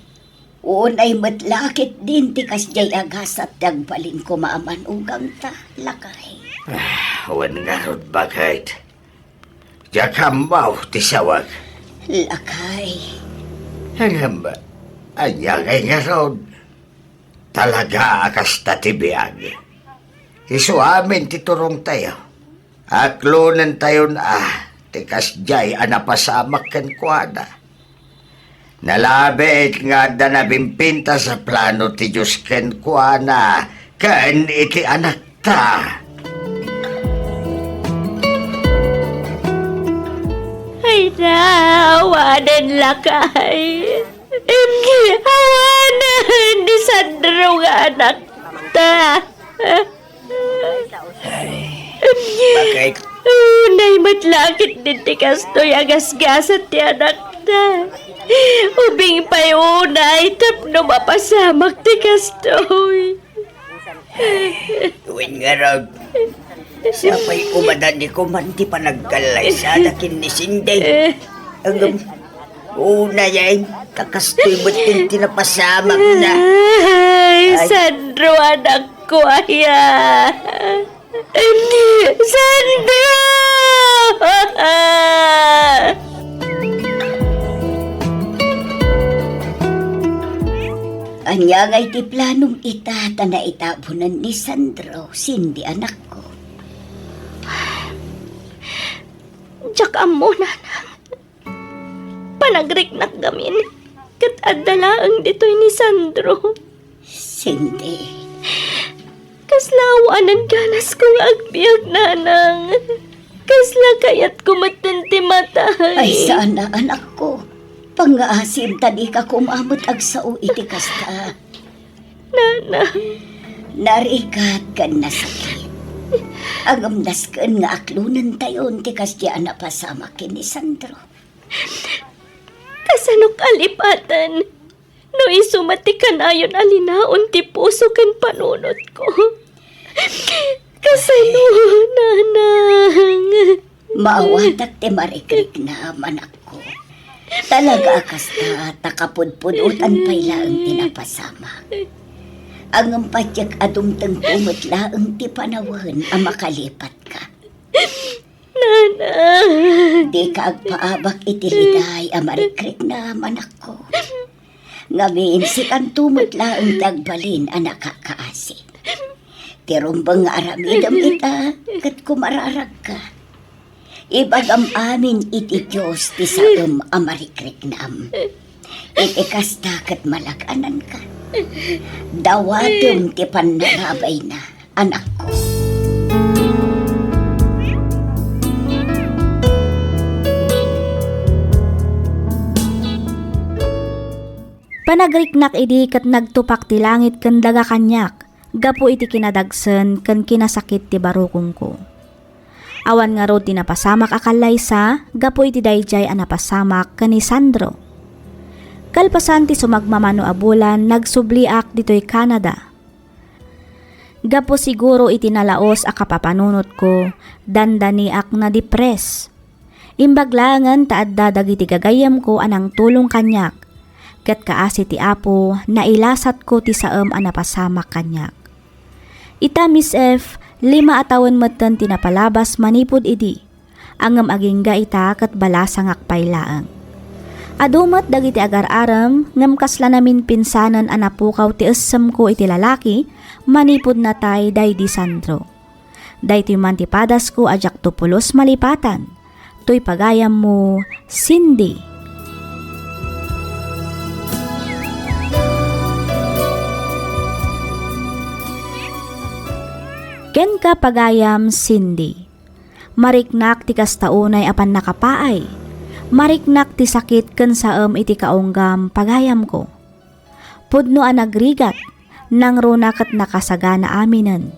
[SPEAKER 3] unay matlakit din ti kasjay agas at dagbalin ko maaman ugang ta, lakay.
[SPEAKER 6] Wen nga rod bakit? Jakambaw ti sawag.
[SPEAKER 3] Lakay.
[SPEAKER 6] Hanggang ba? Anyagay nga rod. Talaga akas tatibiyag. Isu amin titurong tayo. Aklunan tayo tikas jay anapasamak kan kuada. Nalabit nga da nabimpinta sa plano ti Diyos ken kuana ken iti anak ta.
[SPEAKER 4] Ay na, awanan lakay. Awanan ni Sandro nga anak ta.
[SPEAKER 2] Bakit?
[SPEAKER 4] Unay matlakit din ti kastoy agas-gasat ti anak ta. Ubing pa'y unay tapno mapasamak ti kastoy.
[SPEAKER 2] Tuwing nga raw, siya pa'y umadan ni Kuman ti panagkalay sa dakin ni Sinday. Ang una yan, kakastoy mo din tinapasamak na.
[SPEAKER 4] Ay, Sandro, anak ko, aya. Sandro!
[SPEAKER 3] Anyang ay ti planong itata na itabunan ni Sandro, Cindy anak ko.
[SPEAKER 4] Diyak amo, nanang. Panagriknak gamin. Kat adalaang dito'y ni Sandro.
[SPEAKER 3] Cindy,
[SPEAKER 4] Kaslawanan ganas ko nga agbiag, nanang. Kasla kayat kumatanti matay.
[SPEAKER 3] ay sana anak ko. Pangaasim tadi ka kumamot ag sao iti kasta.
[SPEAKER 4] Nanang.
[SPEAKER 3] Narikat kan nasakit. Agamdas kan nga aklunan tayon ti kastya na pasama kin ni Sandro.
[SPEAKER 4] Kasanok alipatan. No isumati ka na yun alinaon ti puso kan panunot ko. Kasano, nanang.
[SPEAKER 3] Maawatak ti marikrik na manak ko. Talaga kasta takapudpudutan pa'y laang tinapasama. Ang ampatyak adumtang pumot laang ti panawan ang makalipat ka.
[SPEAKER 4] Nanang.
[SPEAKER 3] Di ka agpaabak itiliday ang marikrik na manak ko. Ngamin si kang tumot laang tagbalin ang nakakaasi. Tirumbang nga aramidam ita kat kumararag ka. Ibagam amin iti Diyos ti saam amarikrik nam. Iti kasta kat malaganan ka. Dawatum ti panarabay na anak ko.
[SPEAKER 1] Panagriknak idi kat nagtupak ti langit ken daga kanyak. Gapo iti kinadagsen ken kinasakit ti barukong ko. Awan nga ro ti napasamak akalaysa, gapo iti dayjay a napasamak ken ni Sandro. Kalpasan ti sumagmamano a bulan, nagsubliak ditoy Canada. Gapo siguro iti nalaos a kapapanunot ko, dandaniak na depres. Imbaglangan taadda dagiti gagayam ko anang tulong kanyak. Ket kaasi ti Apo, nailasat ko ti saem a napasamak kanyak. Ita Miss F, 5 atawan metten tinapalabas manipod idi. Angem agingga ita ket balasang akpaylaeng. Adumat dagiti agar-aram ngem kasla namin pinsanen a napukaw ti essem ko iti lalaki, manipod na tay daydi Sandro. Daytoy man ti padas ko ajak 20 malipatan. Toy pagayam mo, Cindy. Ken ka pagayam, Cindy. Mariknak ti kastaunay apan nakapaay. Mariknak ti sakit ken saem iti kaunggam pagayam ko. Pudno a nagrigat, nang runa ket nakasagana aminen.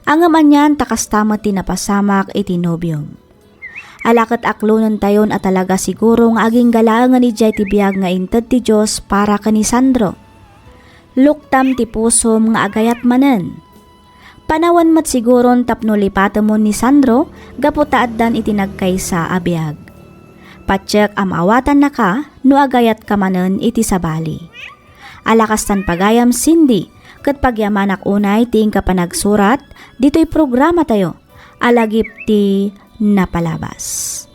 [SPEAKER 1] Angem anyan takastama ti napasamak iti nobyom. Alaket aklonen tayon at talaga siguro nga aging galaangan ni Jay ti biag nga inted ti Diyos para ka ni Sandro. Luktam ti pusom nga agayat manen. Panawan mat siguron tapno lipatamon ni Sandro, gaputaaddan iti nagkaysa abiyag. Patsyak amawatan na ka, no agayat ka manen iti sabali. Alakastan pagayam, Cindy, ket pagyamanak unay ting kapanagsurat, dito'y programa tayo, alagip ti napalabas.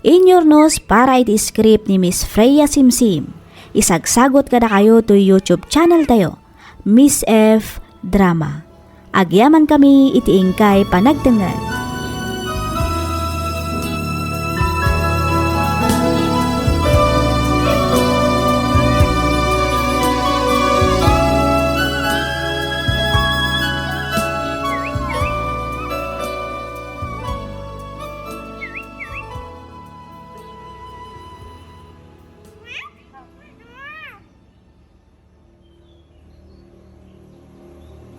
[SPEAKER 1] Inyornos para iti script ni Miss Freya Simsim, isagsagot kada kayo to YouTube channel tayo, Miss F Drama. Agyaman kami iti ingkay panagtengan.